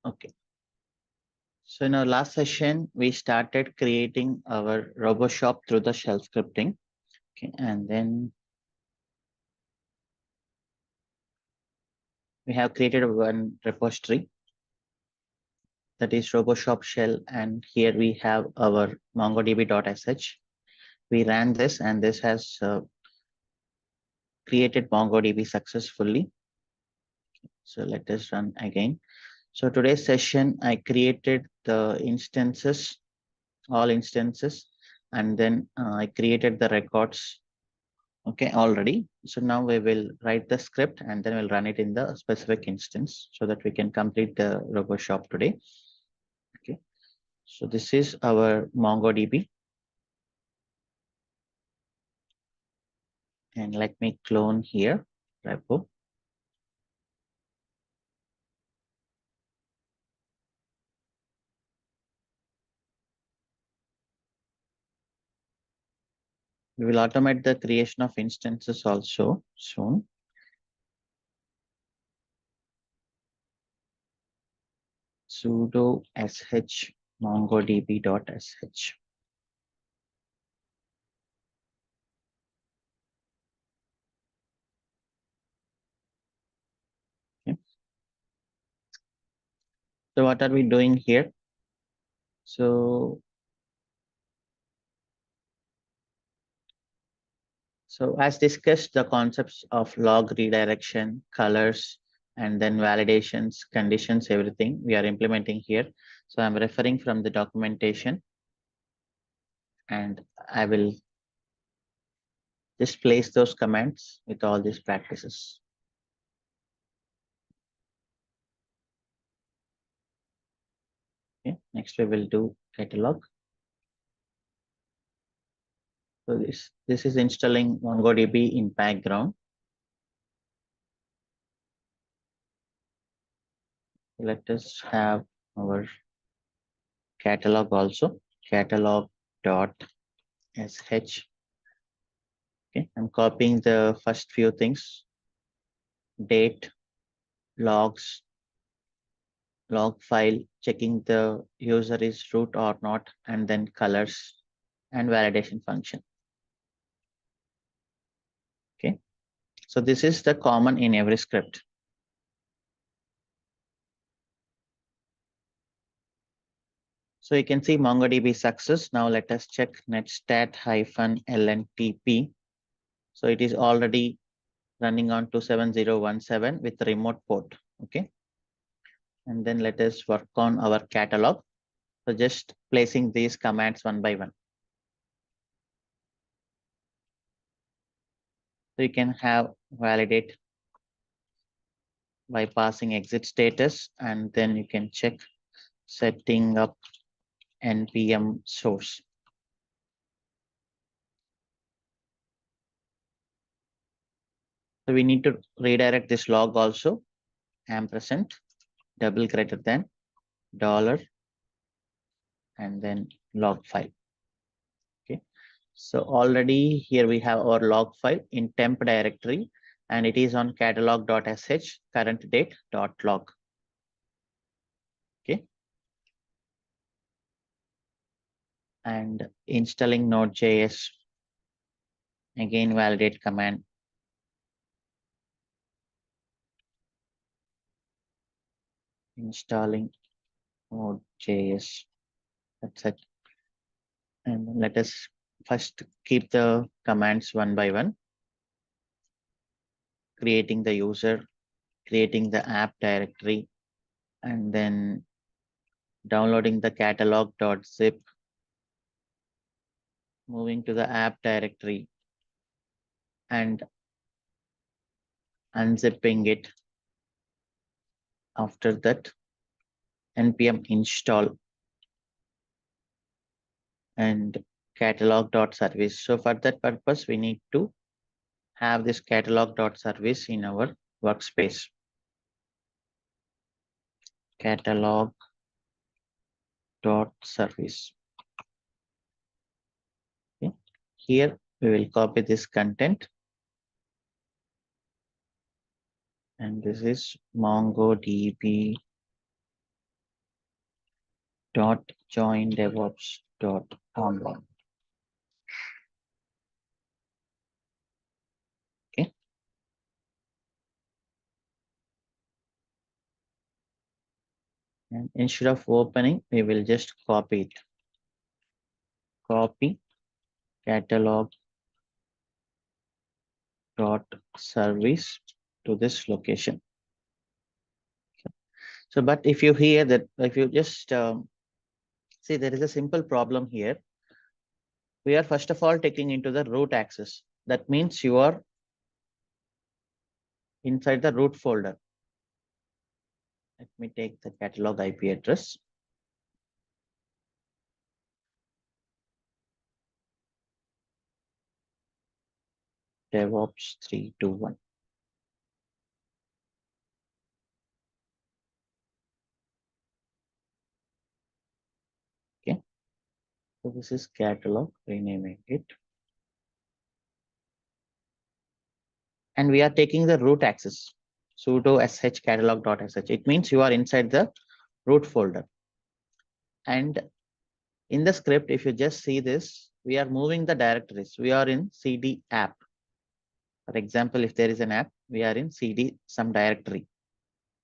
Okay. So in our last session, we started creating our RoboShop through the shell scripting. Okay, and then we have created one repository that is RoboShop shell, and here we have our mongodb.sh. We ran this, and this has created MongoDB successfully. So let us run again. So today's session, I created the instances, all instances, and then I created the records. Okay, already. So now we will write the script and then we'll run it in the specific instance so that we can complete the RoboShop today. Okay, so this is our MongoDB. And let me clone here, repo. We will automate the creation of instances also soon. Sudo sh mongodb.sh. Okay. So what are we doing here? So as discussed, the concepts of log redirection, colors, and then validations, conditions, everything we are implementing here. So I'm referring from the documentation and I will just place those commands with all these practices. Okay. Next we will do catalog. So this is installing MongoDB in background. Let us have our catalog also, catalog.sh. Okay, I'm copying the first few things, date, logs, log file, checking the user is root or not, and then colors and validation function. Okay, so this is the common in every script. So you can see MongoDB success. Now let us check netstat-lntp. So it is already running on 27017 with remote port. Okay. And then let us work on our catalog. So just placing these commands one by one. So you can have validate by passing exit status, and then you can check setting up npm source. So we need to redirect this log also, ampersand, double greater than, dollar, and then log file. Okay. So already here we have our log file in temp directory, and it is on catalog.sh current date.log. Okay. And installing Node.js, again validate command. Installing Node.js. That's it. And let us first keep the commands one by one. Creating the user, creating the app directory, and then downloading the catalog.zip, moving to the app directory and unzipping it. After that, npm install and catalog.service. So for that purpose, we need to have this catalog.service in our workspace. Catalog.service. Okay. Here we will copy this content. And this is MongoDB dot join DevOps dot online. Okay. And instead of opening, we will just copy it. Copy catalog dot service to this location. So, but if you hear that, if you just see, there is a simple problem here. We are first of all taking into the root access. That means you are inside the root folder. Let me take the catalog IP address. DevOps 321. Okay. So this is catalog, renaming it. And we are taking the root access, sudo sh catalog.sh. It means you are inside the root folder. And in the script, if you just see this, we are moving the directories. We are in cd app. For example, if there is an app, we are in cd some directory.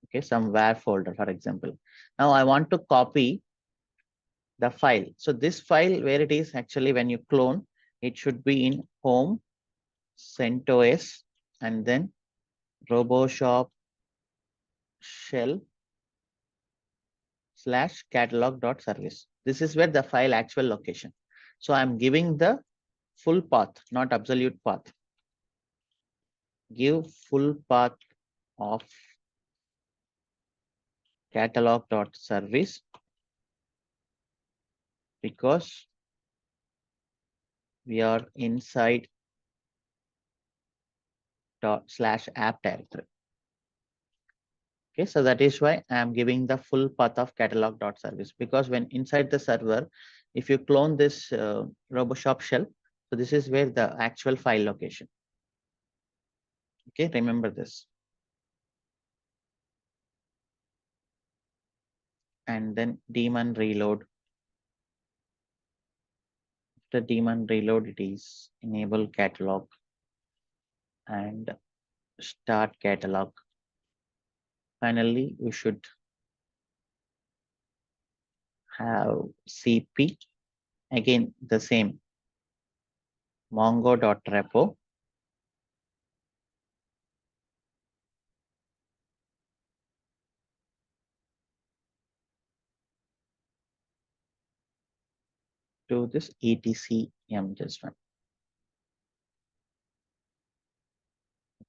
Okay, some var folder, for example. Now I want to copy the file. So this file, where it is actually, when you clone, it should be in home, CentOS, and then RoboShop shell / catalog.service. This is where the file actual location. So I'm giving the full path, not absolute path. Give full path of catalog.service because we are inside /app directory. Okay, so that is why I am giving the full path of catalog.service, because when inside the server, if you clone this RoboShop shell, so this is where the actual file location. Okay, remember this. And then daemon reload. The daemon reload, it is enable catalog and start catalog. Finally, we should have cp, again the same, mongo.repo to this etcm just one.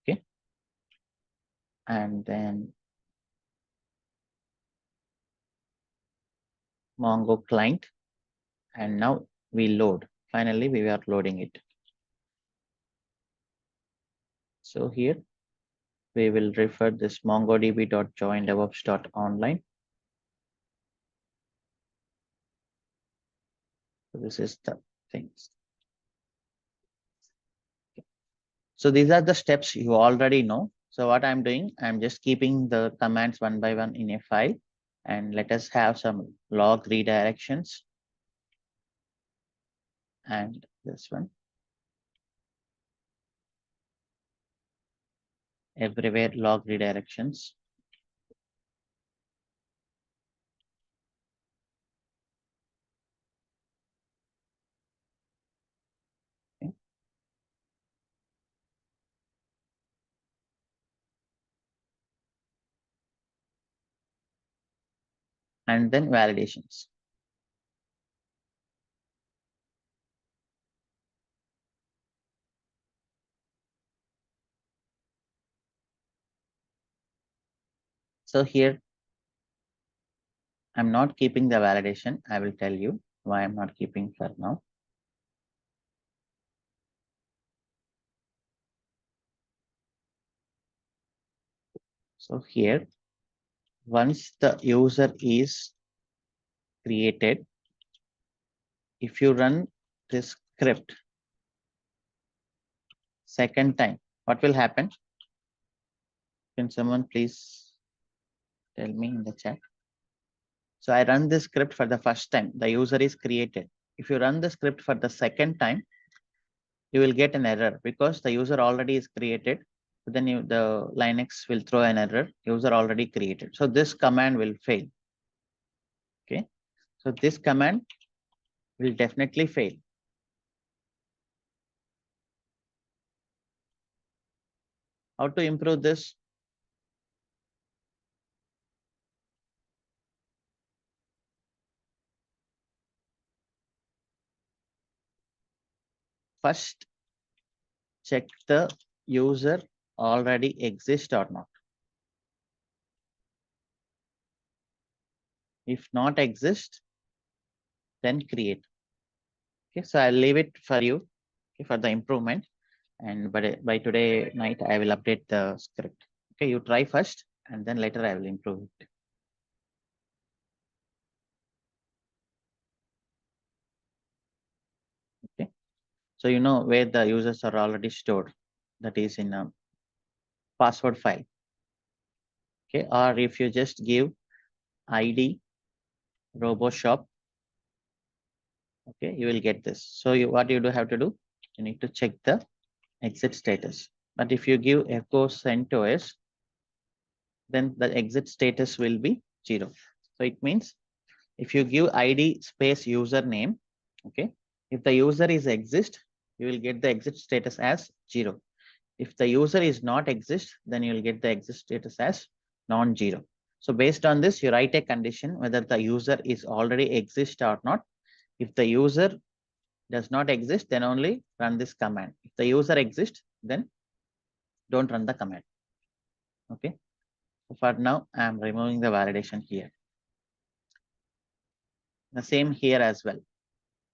Okay, and then Mongo client, and now we load. Finally, we are loading it. So here we will refer this mongodb.join-devops.online. So this is the things. So these are the steps you already know. So what I'm doing, I'm just keeping the commands one by one in a file, and let us have some log redirections. And this one, everywhere log redirections. Okay. And then validations. So here, I'm not keeping the validation. I will tell you why I'm not keeping for now. So here, once the user is created, if you run this script second time, what will happen? Can someone please tell me in the chat? So I run this script for the first time. The user is created. If you run the script for the second time, you will get an error because the user already is created. Then the Linux will throw an error, user already created. So this command will fail. Okay. So this command will definitely fail. How to improve this? First, check the user already exists or not. If not exist, then create. Okay, so I'll leave it for you, okay, for the improvement. And by today night, I will update the script. Okay, you try first, and then later I will improve it. Okay, so you know where the users are already stored. That is in a password file. Okay, or if you just give ID RoboShop, okay, you will get this. So what you do have to do, you need to check the exit status. But if you give echo CentOS, then the exit status will be 0. So it means if you give ID space username, okay, if the user is exist, you will get the exit status as 0. If the user is not exist, then you will get the exit status as non-zero. So based on this, you write a condition whether the user is already exist or not. If the user does not exist, then only run this command. If the user exists, then don't run the command. Okay. So for now, I am removing the validation here. The same here as well.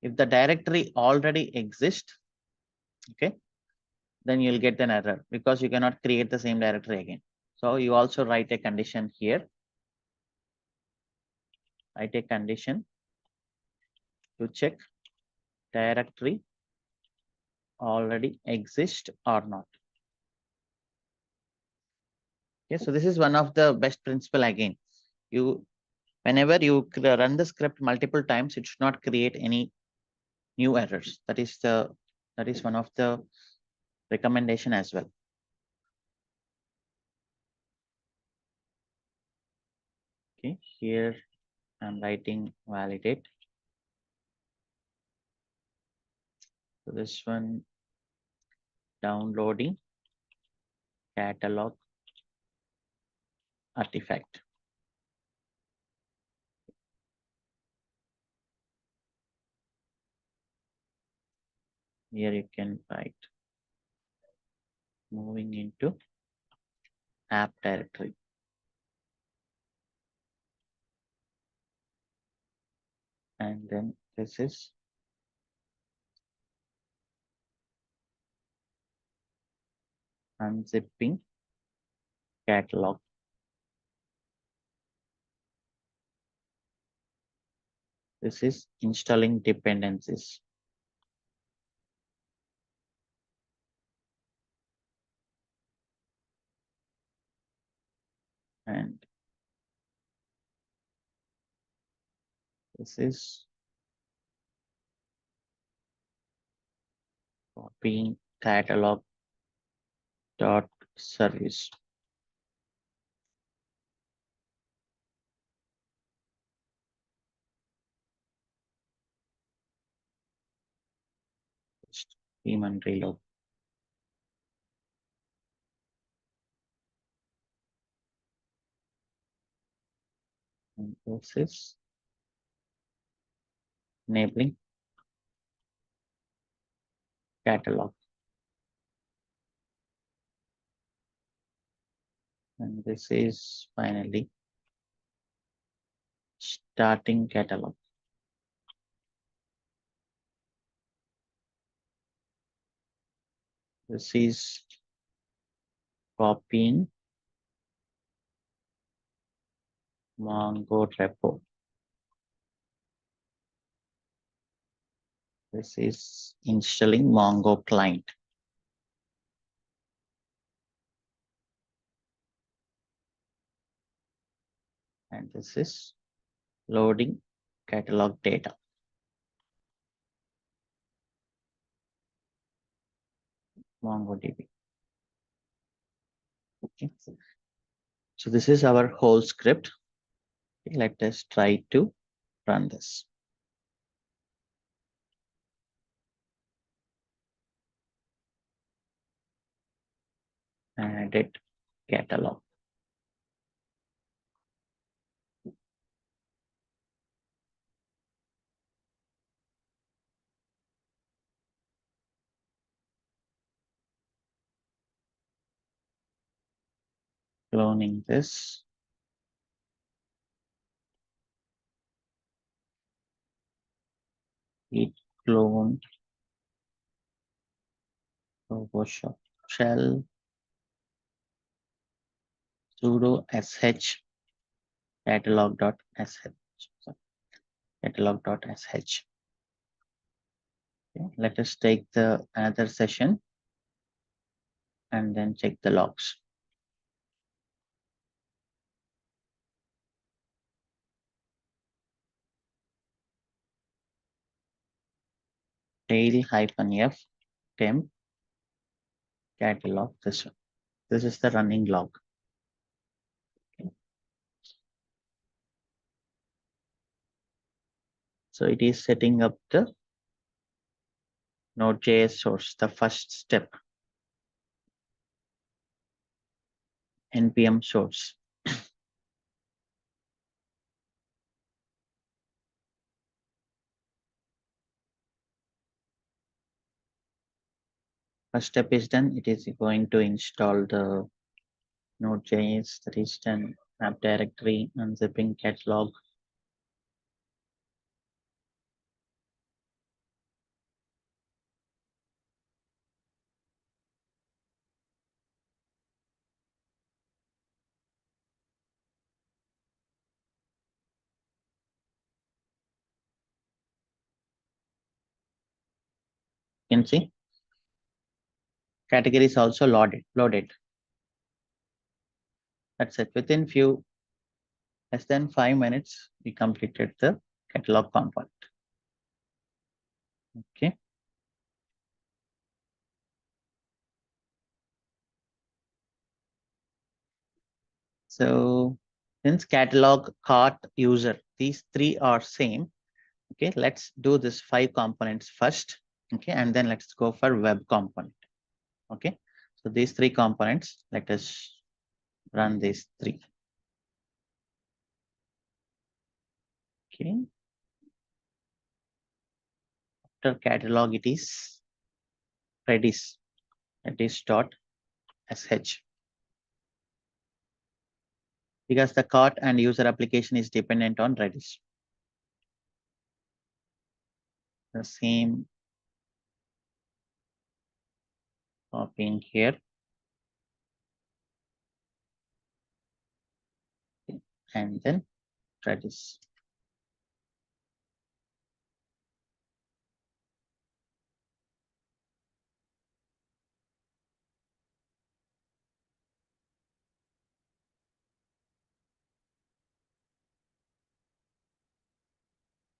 If the directory already exists, okay, then you'll get an error because you cannot create the same directory again. So you also write a condition here. Write a condition to check directory already exists or not. Okay, so this is one of the best principle again. Whenever you run the script multiple times, it should not create any new errors. That is one of the recommendation as well. Okay, here I'm writing validate. So this one, downloading catalog artifact. Here you can write moving into app directory. And then this is unzipping catalog. This is installing dependencies. And this is copying catalog dot service. Human reload. And this is enabling catalog. And this is finally starting catalog. This is copying Mongo repo. This is installing Mongo client. And this is loading catalog data. MongoDB. Okay. So this is our whole script. Okay, let us try to run this. Edit catalog. Cloning this. Git clone PowerShell shell sudo sh catalog.sh. Catalog.sh. Okay. Let us take the another session and then check the logs. Tail-f temp catalog this one. This is the running log. Okay. So it is setting up the Node.js source, the first step, npm source. First step is done. It is going to install the Node.js, that is done, app directory, unzipping catalog. You can see categories also loaded. That's it. Within less than 5 minutes, we completed the catalog component. Okay. So since catalog, cart, user, these three are same. Okay, let's do this 5 components first. Okay, and then let's go for web component. Okay, so these 3 components, let us run these 3. Okay, after catalog, it is Redis. Redis dot sh, because the cart and user application is dependent on Redis. The same copy in here. Okay. And then Redis.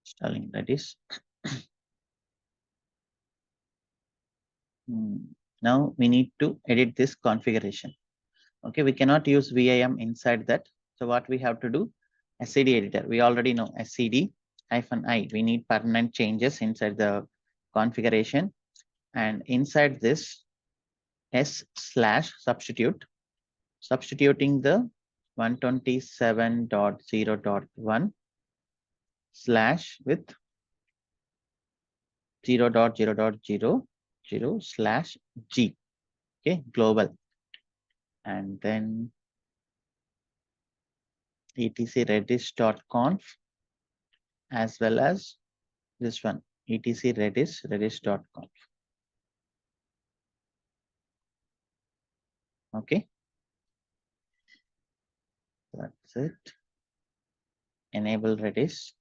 Installing Redis. Now we need to edit this configuration. Okay, we cannot use VIM inside that. So what we have to do, SCD editor. We already know SCD-I. We need permanent changes inside the configuration. And inside this s/substitute, substituting the 127.0.1 slash with 0.0.0.0/g. Okay, global. And then etc redis.conf, as well as this one, etc redis.conf. Okay, that's it. Enable Redis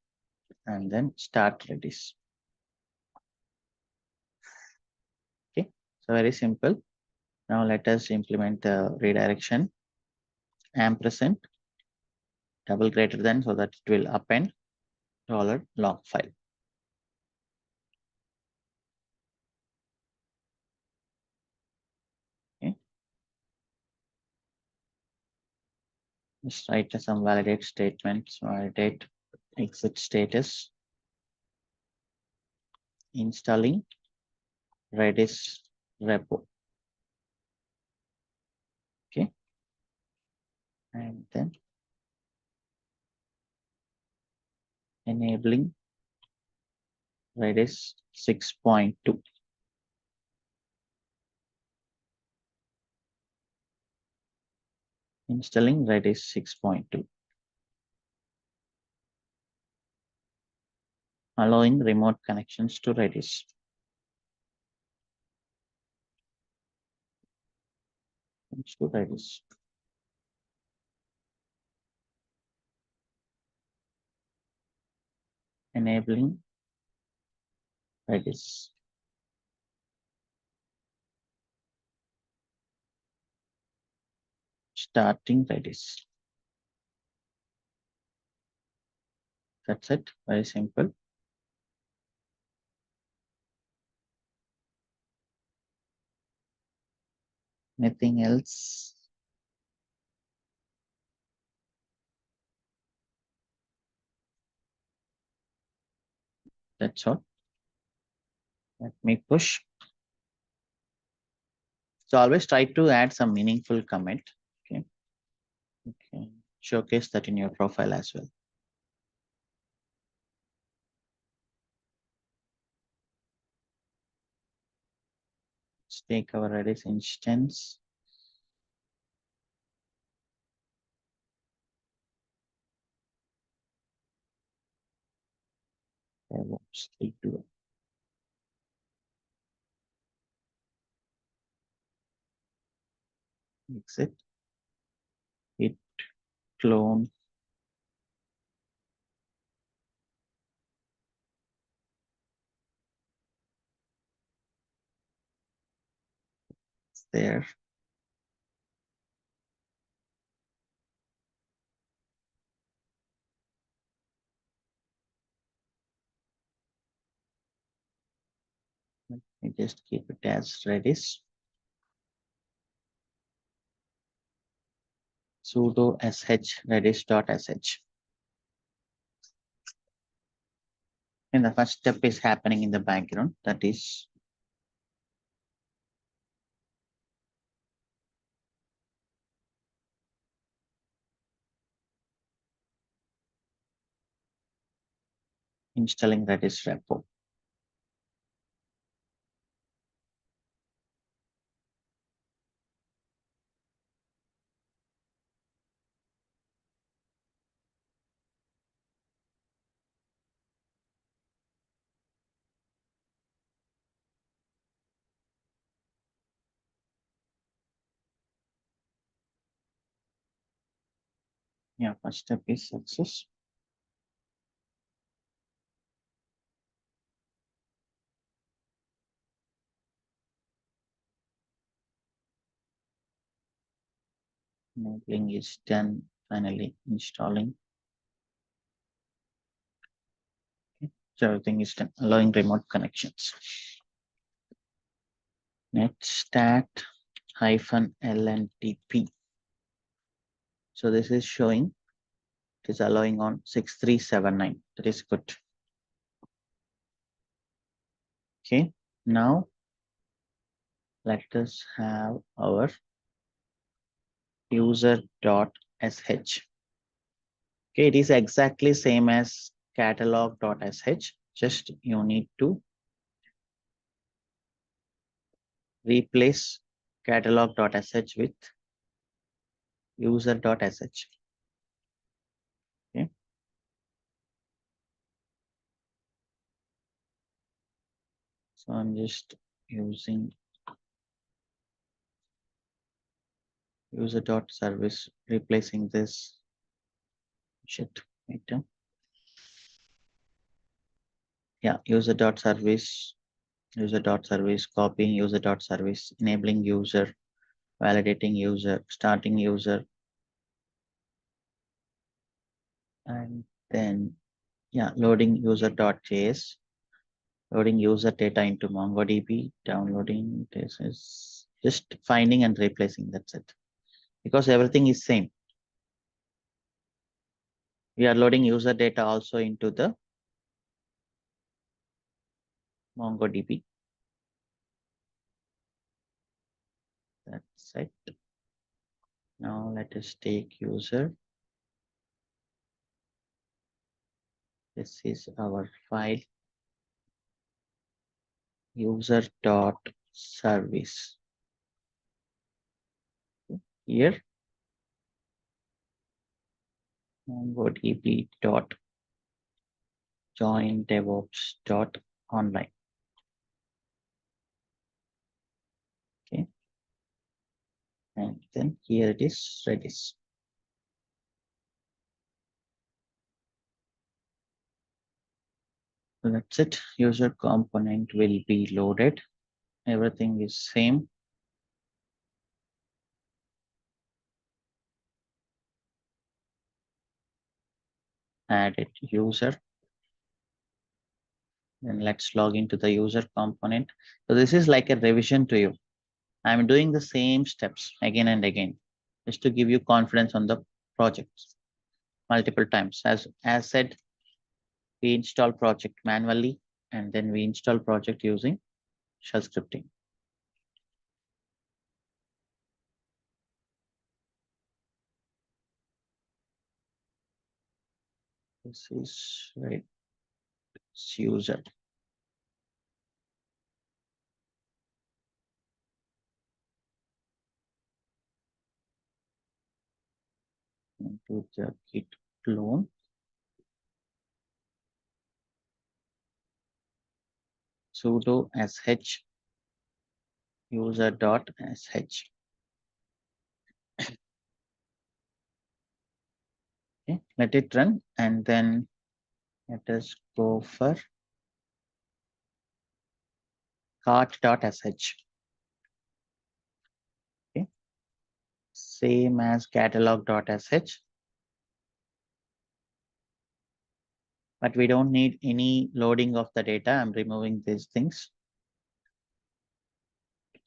and then start Redis. Okay, so very simple. Now let us implement the redirection. Ampersand double greater than, so that it will append. $log file. Okay. Just write some validate statements, validate exit status, installing Redis repo. Okay. And then enabling Redis 6.2. Installing Redis 6.2. Allowing remote connections to Redis. To Redis. Enabling Redis. Starting Redis. That's it. Very simple. Anything else? That's all. Let me push. So always try to add some meaningful comment. Okay. Okay. Showcase that in your profile as well. Let's take our Redis instance. DevOps redo. Exit. Hit clone. It's there. Let me just keep it as Redis. Sudo sh redis.sh. And the first step is happening in the background. That is installing Redis repo. Yeah, first step is success. Enabling is done. Finally installing. Okay. So everything is done. Allowing remote connections. Netstat -lntp. So this is showing it is allowing on 6379. That is good. Okay. Now let us have our user.sh. Okay, it is exactly same as catalog.sh. Just you need to replace catalog.sh with user.sh. Okay. So I'm just using user.service, replacing this shit item. Yeah, user.service, copying user.service, enabling user, validating user, starting user, and then Yeah, loading user.js, loading user data into MongoDB, downloading this is just finding and replacing. That's it. Because everything is same. We are loading user data also into the MongoDB. That's it. Now let us take user. This is our file user.service. Here MongoDB.joinDevOps.online. Okay, and then here it is Redis. So that's it. User component will be loaded. Everything is same. Added user. Then let's log into the user component. So this is like a revision to you. I'm doing the same steps again and again, just to give you confidence on the project multiple times. As said, we install project manually and then we install project using shell scripting. This is right. It's user. Into the git clone. Sudo sh user.sh. Okay, let it run and then let us go for cart.sh. Okay, same as catalog.sh, but we don't need any loading of the data. I'm removing these things.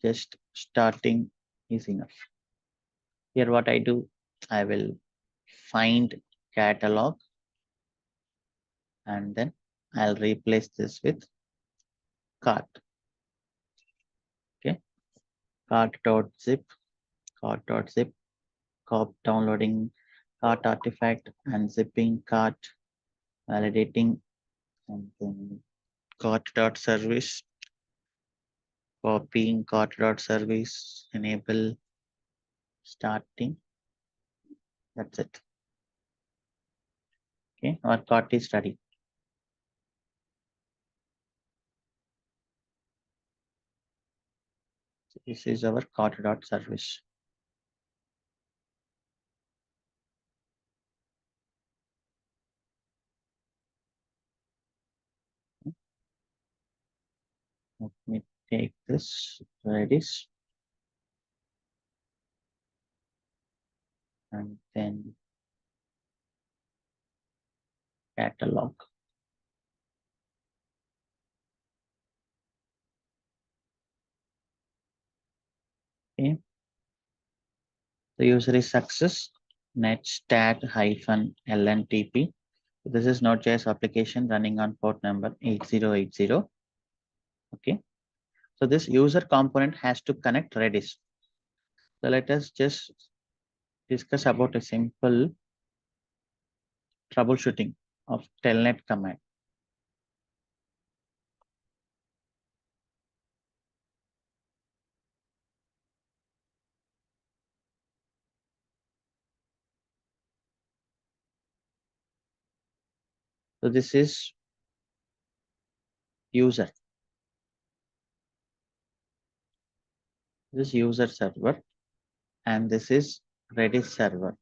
Just starting is enough. Here what I do, I will find catalog and then I'll replace this with cart. Okay, cart.zip, cart.zip, downloading cart artifact and zipping cart, validating, and then cart.service, copying cart.service, enable, starting. That's it. Okay, our cart is ready. So this is our cart.service. Let me take this Redis and then catalog. Okay, the user is success. Netstat hyphen LNTP. This is Node.js application running on port number 8080. Okay, so this user component has to connect Redis. So let us just discuss about a simple troubleshooting of telnet command. So this is user. This is user server and this is Redis server.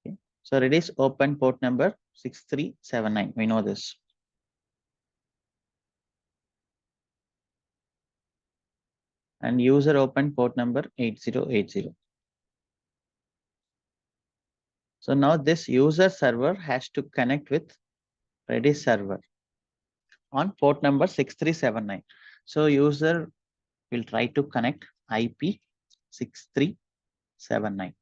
Okay. So Redis open port number 6379. We know this. and user open port number 8080. So now this user server has to connect with Redis server on port number 6379. So user will try to connect IP 6379.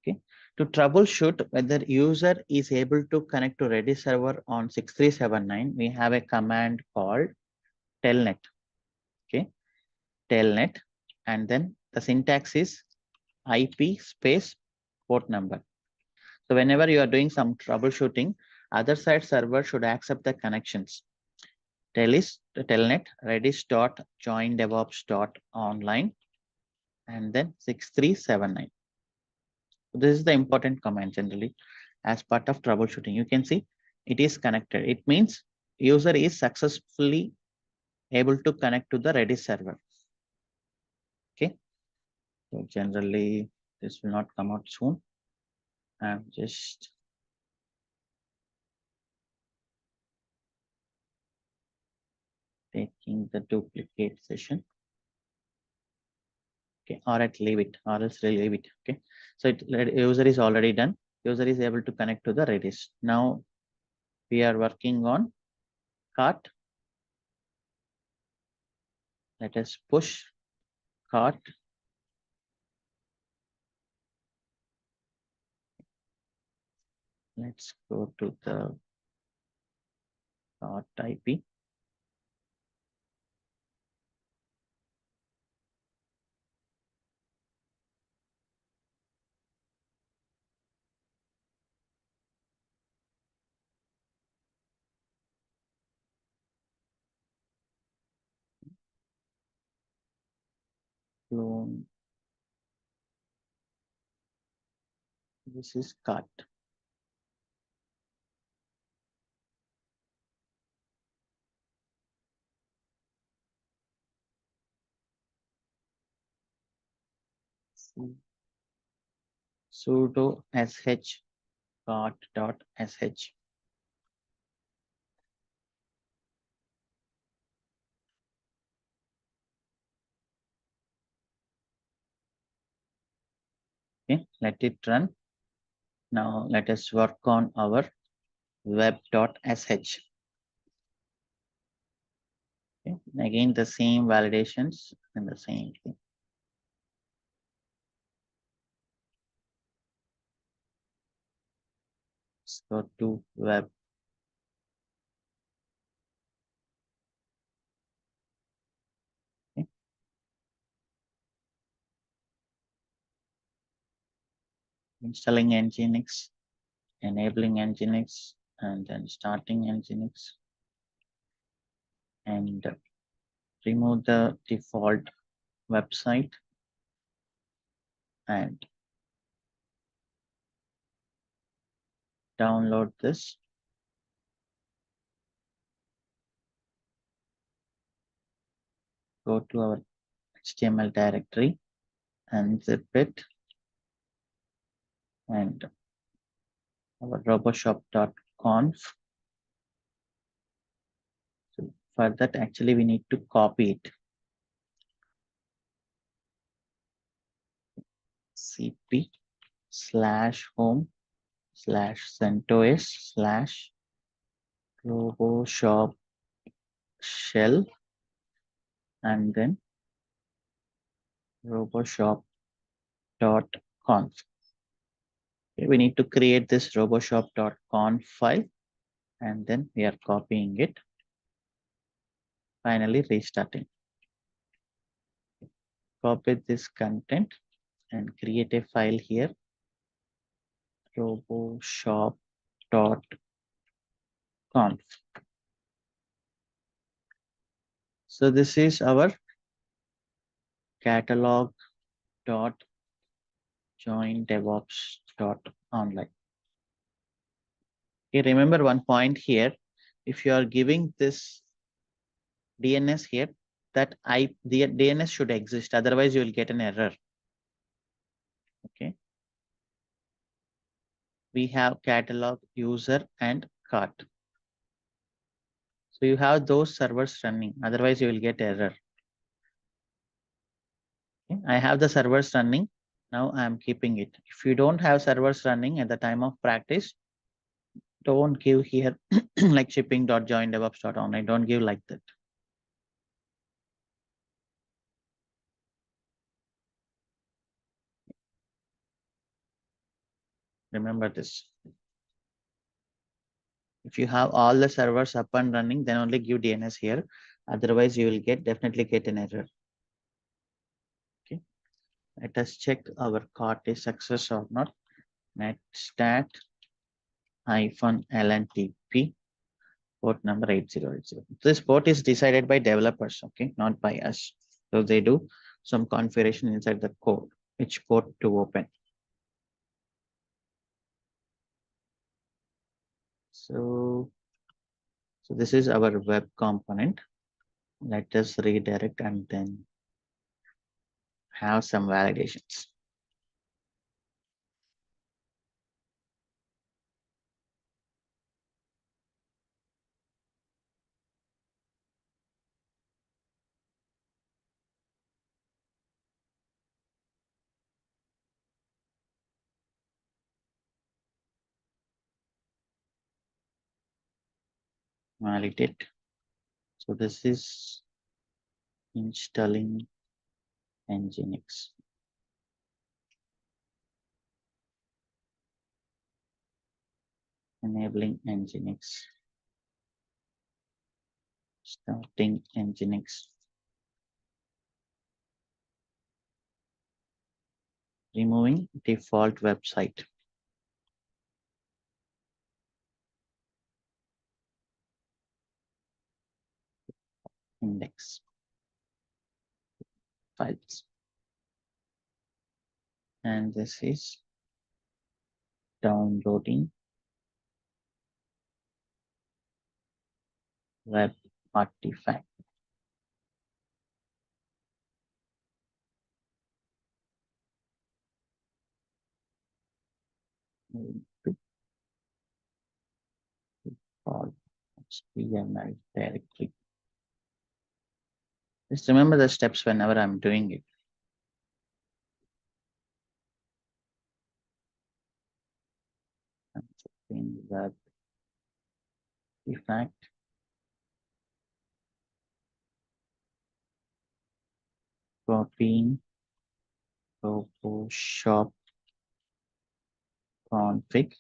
Okay. To troubleshoot whether user is able to connect to Redis server on 6379, we have a command called telnet. Okay. Telnet, and then the syntax is IP space port number. So whenever you are doing some troubleshooting, other side server should accept the connections. Telnet redis dot join devops dot online and then 6379. So this is the important command generally as part of troubleshooting. You can see it is connected. It means user is successfully able to connect to the Redis server. Okay. So generally this will not come out soon. I'm just taking the duplicate session. Okay, or at leave it, or else leave it. Okay, so user is already done. User is able to connect to the Redis. Now we are working on cart. Let us push cart. Let's go to the cart IP. Clone. This is cart. Sudo sh cart dot sh. Okay, let it run. Now let us work on our web.sh. Okay. Again, the same validations and the same thing. Let's go to web. Okay. Installing Nginx, enabling Nginx, and then starting Nginx, and remove the default website and download this. Go to our HTML directory and zip it, and our roboshop.conf. So for that, actually, we need to copy it. cp /home /CentOS /roboshop shell and then roboshop.conf. Okay, we need to create this roboshop.conf file and then we are copying it. Finally restarting. Copy this content and create a file here, roboshop.conf. So this is our catalog.joindevops.online. Okay, remember one point here. If you are giving this DNS here, that the DNS should exist, otherwise you will get an error. Okay. We have catalog, user, and cart. So you have those servers running, otherwise you will get error. I have the servers running. Now I'm keeping it. If you don't have servers running at the time of practice, don't give here like shipping.joindevops.online. Don't give like that. Remember this. If you have all the servers up and running, then only give DNS here. Otherwise, you will definitely get an error. Okay. Let us check our cart is success or not. Netstat -lntp port number 8080. This port is decided by developers, okay, not by us. So they do some configuration inside the code, which port to open. So this is our web component. Let us redirect and then have some validations. Validate. So this is installing Nginx. Enabling Nginx. Starting Nginx. Removing default website. Index. Files. And this is downloading web artifact. Default HTML directory. Just remember the steps whenever I'm doing it. I'm checking web artifact. Copying Photoshop config.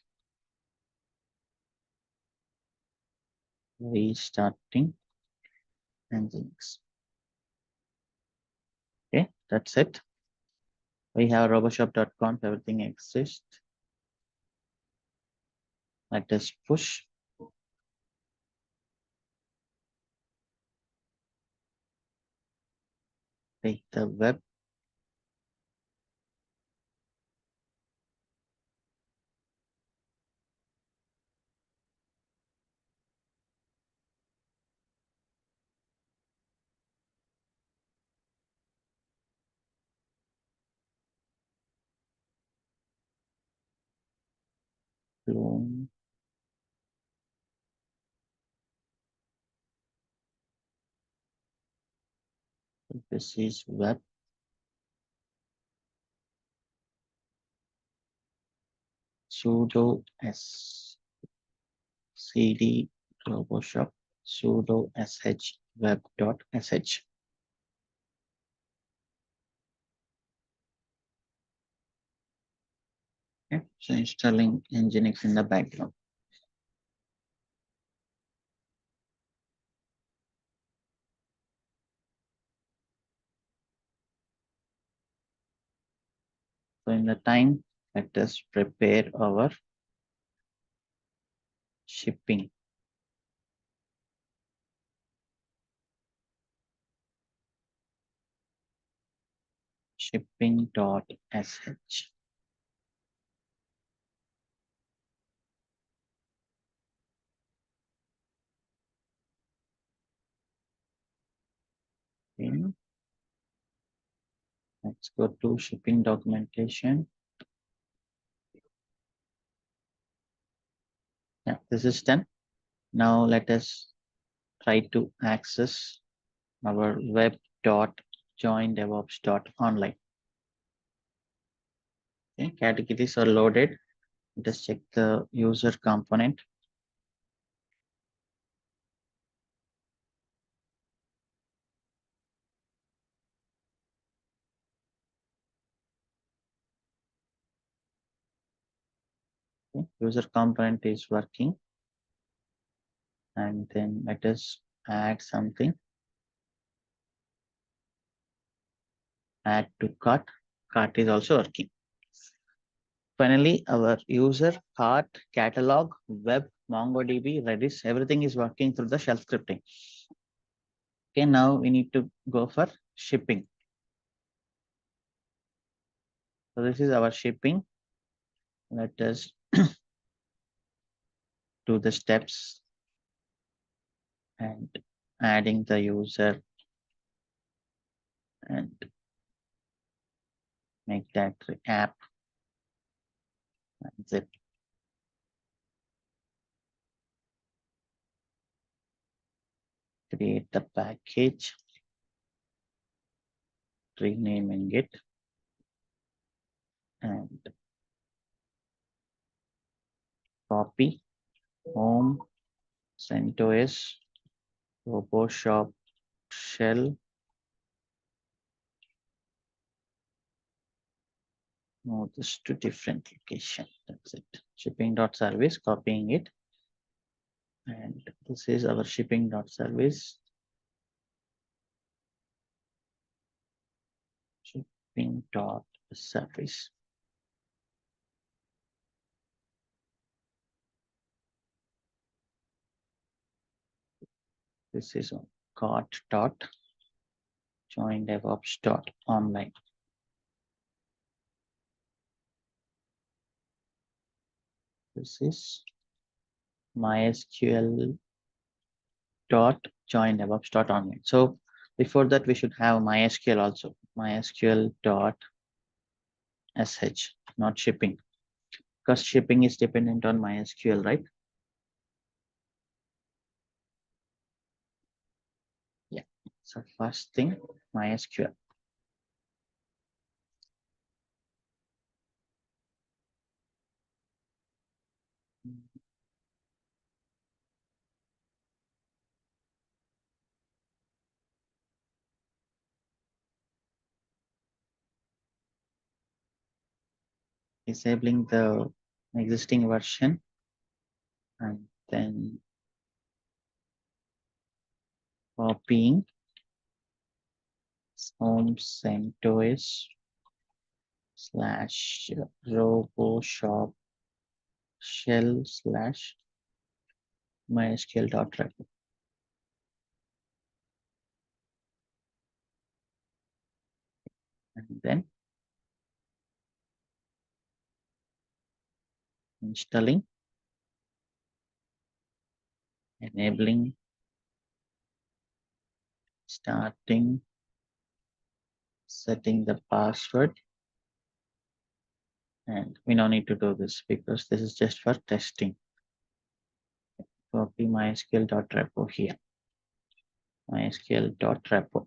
Restarting Nginx. Okay, that's it. We have roboshop.conf, everything exists. Let us push. Take the web. Clone. This is web. Sudo s cd roboshop sudo sh web.sh. Okay, so installing Nginx in the background. So in the time, let us prepare our shipping. Shipping.sh. Okay. Let's go to shipping documentation. Yeah, this is done. Now let us try to access our web.joindevops.online. Okay, categories are loaded. Just check the user component. Okay, user component is working. And then let us add something. Add to cart. Cart is also working. Finally, our user, cart, catalog, web, MongoDB, Redis, everything is working through the shell scripting. Okay, now we need to go for shipping. So this is our shipping. Let us do the steps and adding the user and make that app and zip. Create the package, renaming it, and copy home, CentOS, RoboShop, shell. Move this to different location. That's it. Shipping.service, copying it. And this is our shipping.service. Shipping.service. This is on cart dot join DevOps dot online. This is MySQL dot join DevOps dot online. So before that, we should have MySQL also. MySQL dot sh, not shipping, because shipping is dependent on MySQL, right? Yeah. So first thing, MySQL. Disabling the existing version and then copying home CentOS slash RoboShop shell slash MySQL.repo. And then installing, enabling, starting, setting the password. And we don't need to do this because this is just for testing. Copy MySQL.repo here. MySQL.repo.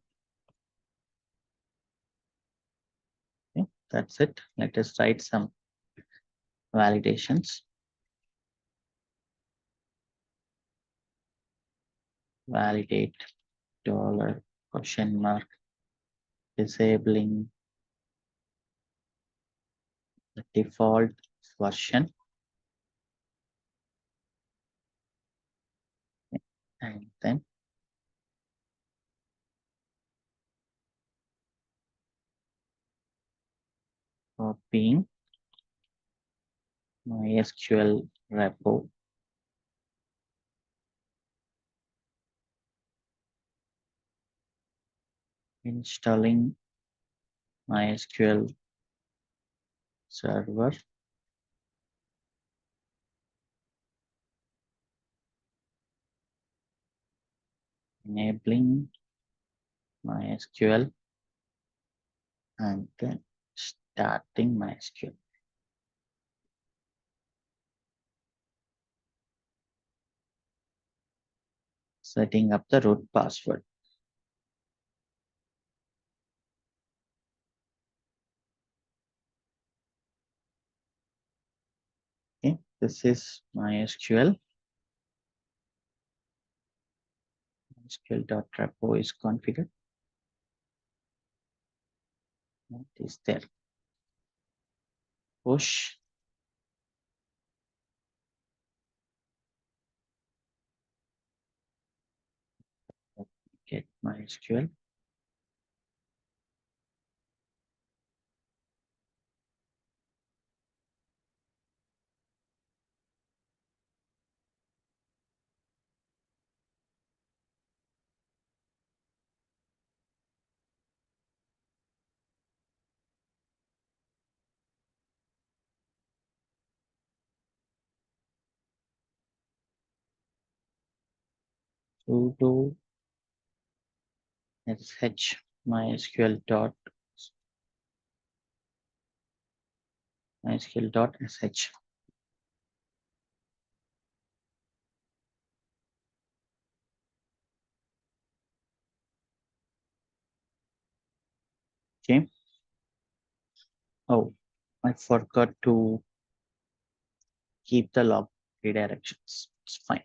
Okay, that's it. Let us write some validations. Validate dollar question mark, disabling the default version, and then copying MySQL repo, installing MySQL server, enabling MySQL, and then starting MySQL. Setting up the root password. This is MySQL. MySQL.repo is configured. What is there? Push. Get MySQL. Sudo sh mysql.sh. Okay. Oh, I forgot to keep the log redirections. It's fine.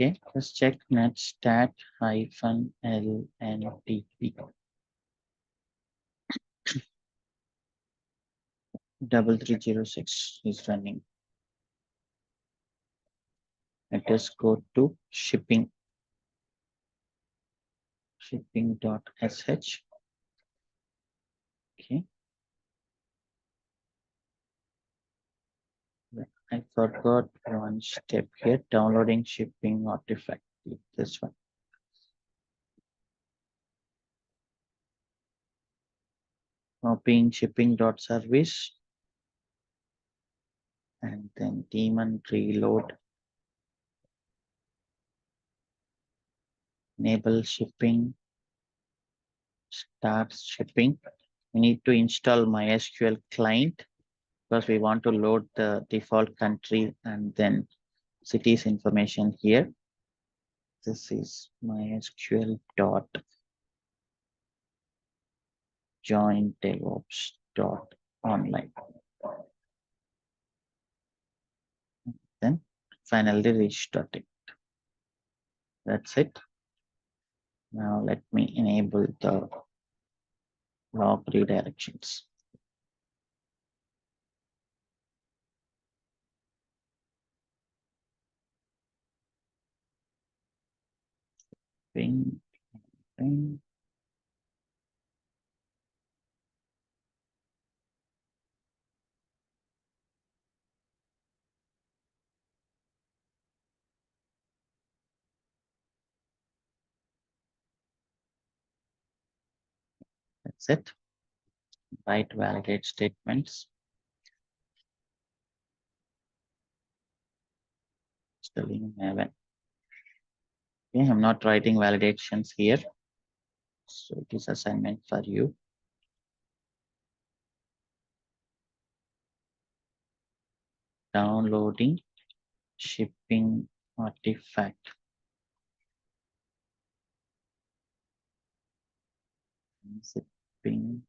Okay, let's check netstat -lntp 3306 is running. Let us go to shipping.sh. Okay, I forgot one step here, downloading shipping artifact. This one. Copying shipping.service and then daemon reload, enable shipping, start shipping. We need to install MySQL client because we want to load the default country and then cities information here. This is MySQL dot join DevOps dot online. Then finally restart it. That's it. Now let me enable the log redirections. Ping, ping. That's it. Write validate statements. Spelling Maven. Okay, I'm not writing validations here. So it is assignment for you. Downloading shipping artifact. Shipping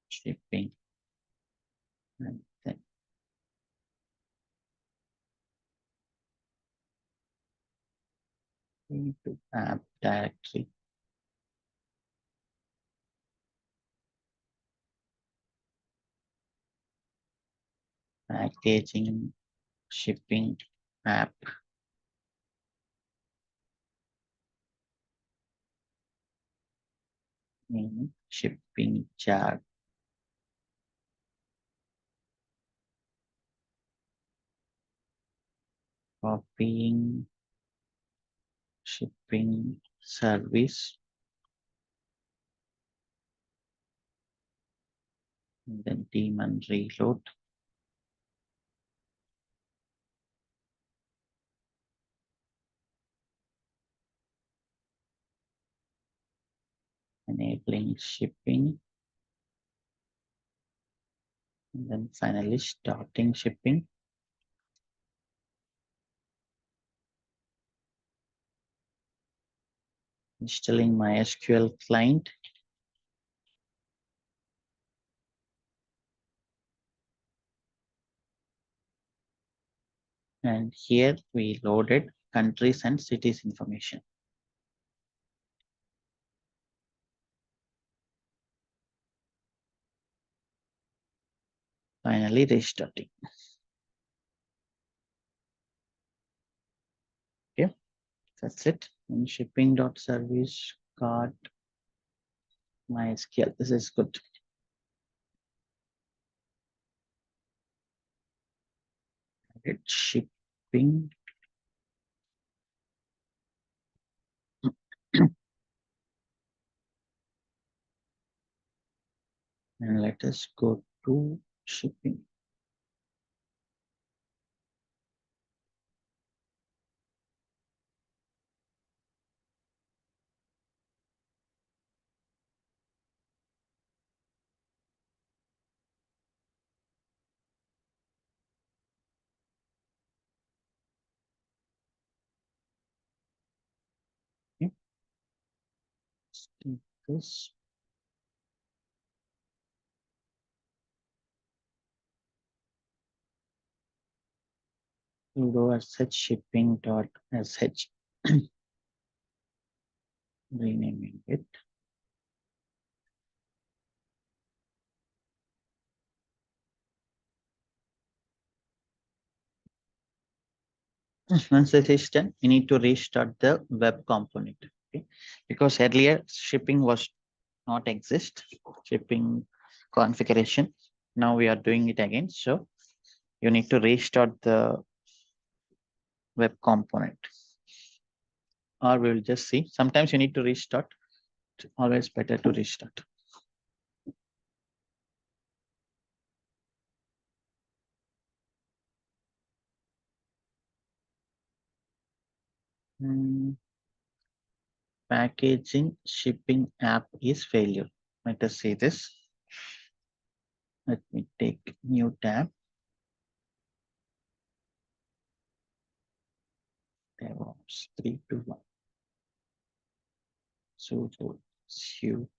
shipping and then into app directory. packaging shipping app. Shipping chart. Copying shipping service. And then daemon reload. Enabling shipping. And then finally starting shipping. Installing MySQL client. And here we loaded countries and cities information. Finally restarting. Okay, that's it. And shipping.service cart MySQL. This is good. It's shipping. And let us go to shipping. Okay. This sudo sh shipping.sh. Renaming it. Once it is done, you need to restart the web component. Okay? Because earlier shipping was not exist, shipping configuration. Now we are doing it again. So you need to restart the web component. Or we will just see. Sometimes you need to restart. It's always better to restart. Packaging shipping app is failure. Let us see this. Let me take new tab. DevOps 321. Sudo su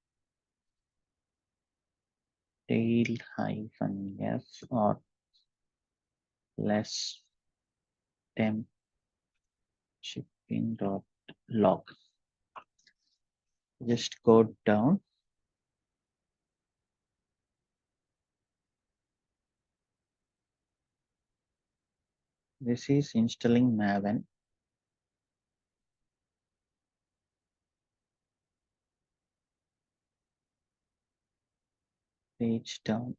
tail -f or less temp shipping.log. Just go down. This is installing Maven. Page down.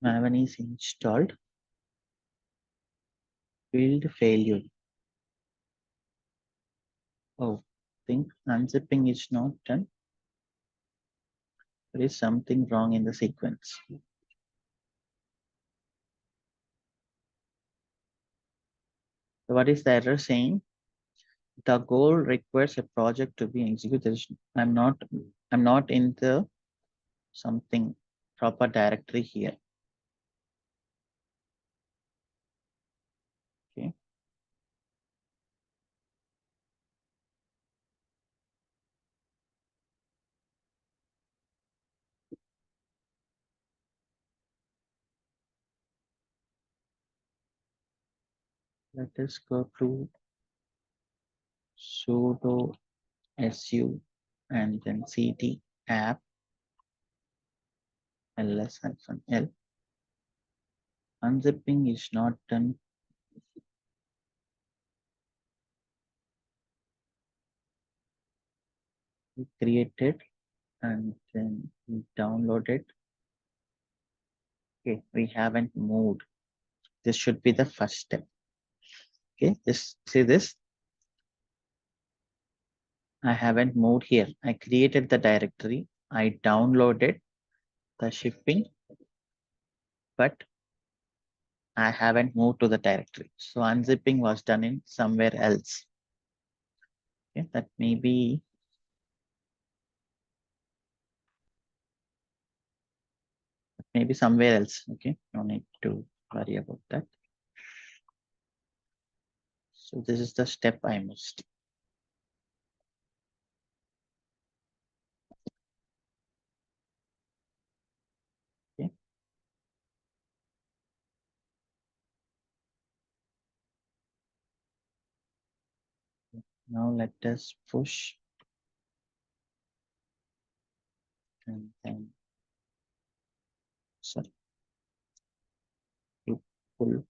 Maven is installed. Field failure. Oh, think unzipping is not done. There is something wrong in the sequence. So what is the error saying? The goal requires a project to be executed. I'm not in the something proper directory here. Okay. Let us go to sudo su and then cd app ls-l. Unzipping is not done. We created and then we downloaded. Okay, we haven't moved. This should be the first step. Okay, just see this. I haven't moved here. I created the directory. I downloaded the shipping, but I haven't moved to the directory. So unzipping was done in somewhere else. Okay, that may be somewhere else. Okay, no need to worry about that. So this is the step I missed. Okay. Now let us push and then sorry, to pull.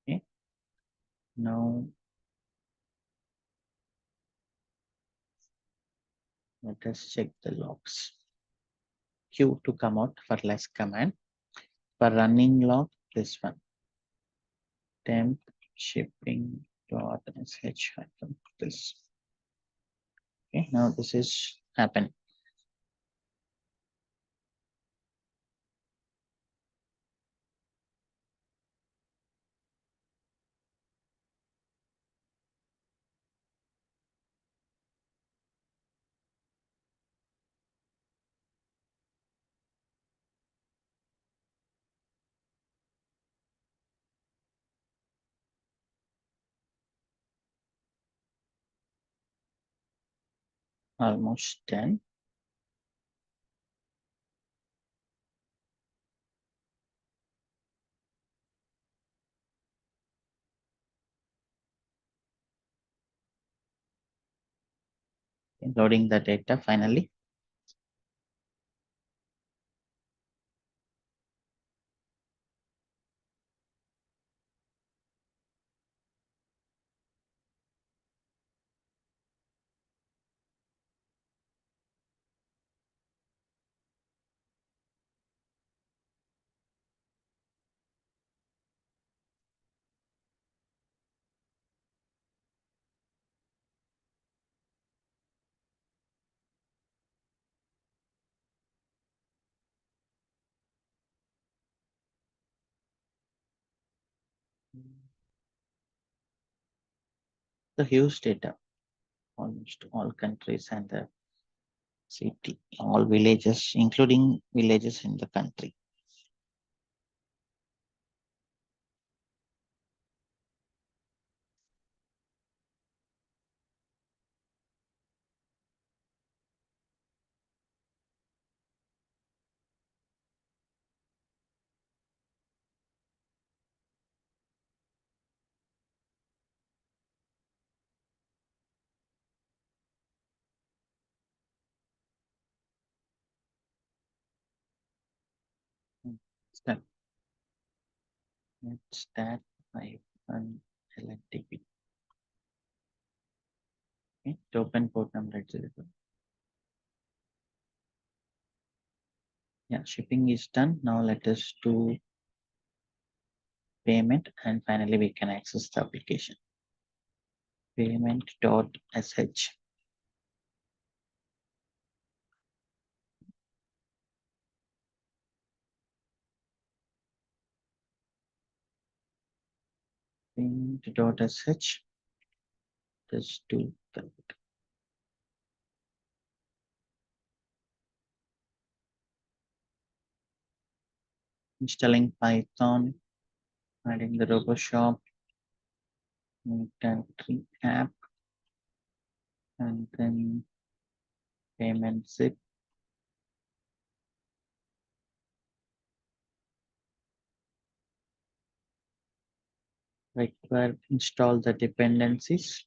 Okay. Now let us check the logs. Q to come out for less command. For running log, this one. Temp shipping dot sh hyphen this. Okay, now this is happening. Almost done. Loading the data finally. The huge data, almost all countries and the city, all villages, including villages in the country. Step. Let's start by LNTP. Okay, to open port number 800. Yeah, shipping is done. Now let us do payment and finally we can access the application. Payment.sh. Payment.sh. Just do that. Installing Python, adding the RoboShop, country app, and then payment zip. Require install the dependencies,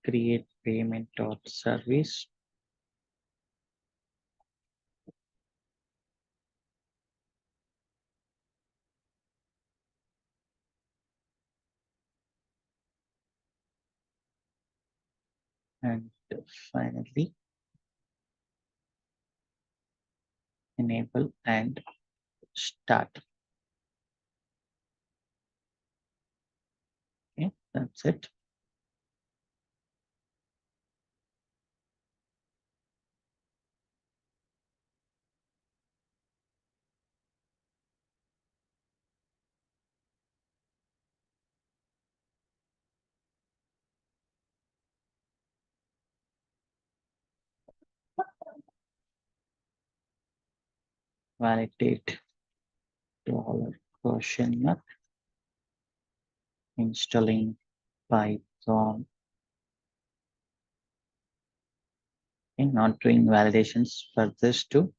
create payment.service, And finally, enable and start. Okay, that's it. Validate dollar question mark, installing Python. Okay, not doing validations for this too.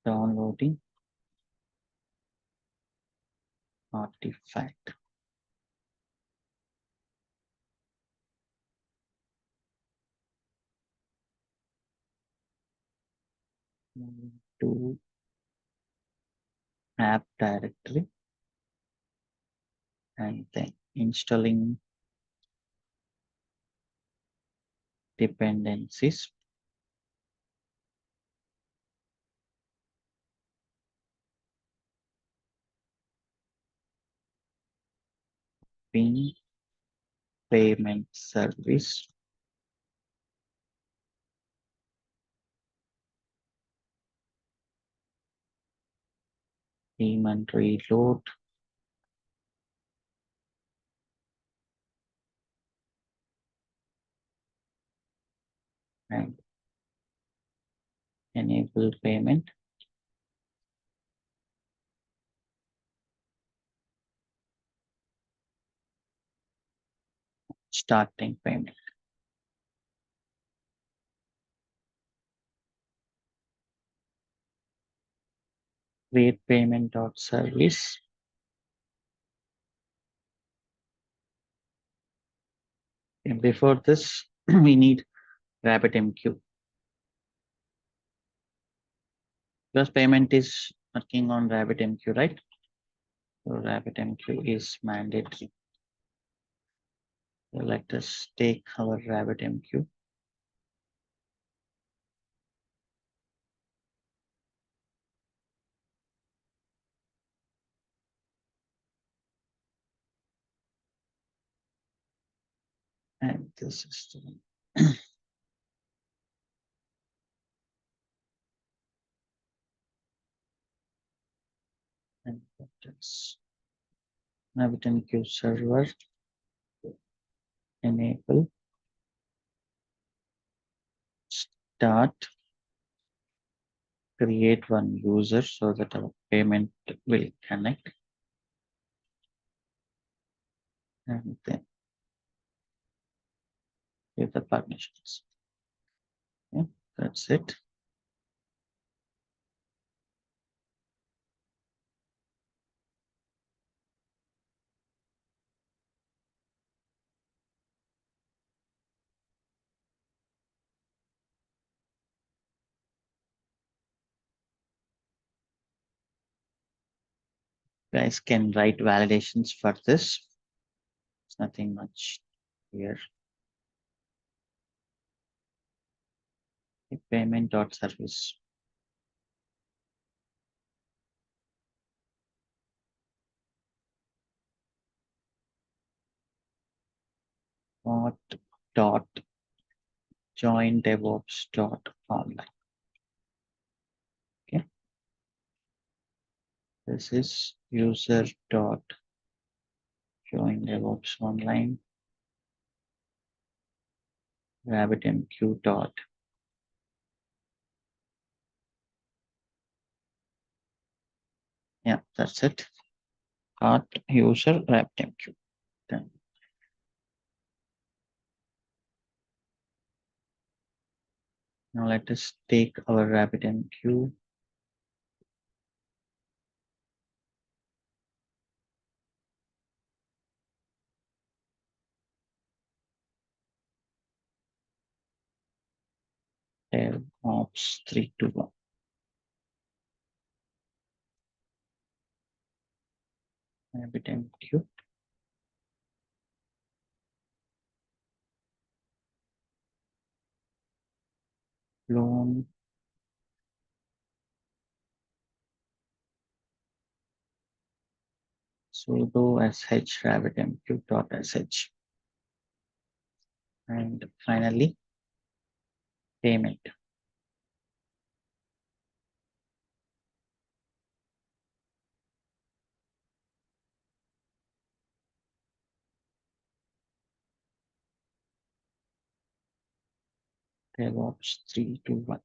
Downloading artifact. To app directory and then installing dependencies. Ping payment service. Daemon reload. And enable payment. Starting payment. Create payment dot service. And before this, we need RabbitMQ because payment is working on RabbitMQ, right? So RabbitMQ is mandatory. So let us take our RabbitMQ. And this is the one. And that is RabbitMQ server. Enable. Start. Create one user so that our payment will connect. And then give the permissions. Yeah, that's it. Guys can write validations for this. It's nothing much here. Payment dot service. Dot join DevOps dot online. Okay. This is user dot join DevOps online. RabbitMQ dot. Yeah, that's it. Dot user RabbitMQ. Then now let us take our RabbitMQ. DevOps 321. RabbitMQ. clone sudo sh rabbitmq.sh, and finally payment. DevOps 321.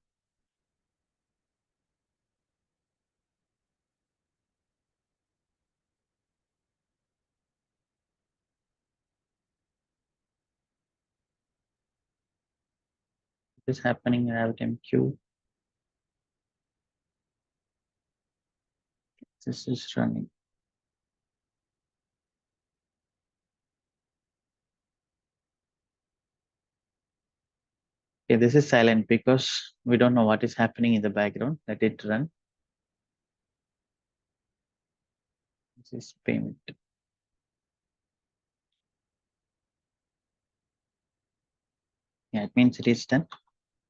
It is happening in RabbitMQ. This is running. Okay, this is silent because we don't know what is happening in the background. Let it run. This is payment. Yeah, it means it is done.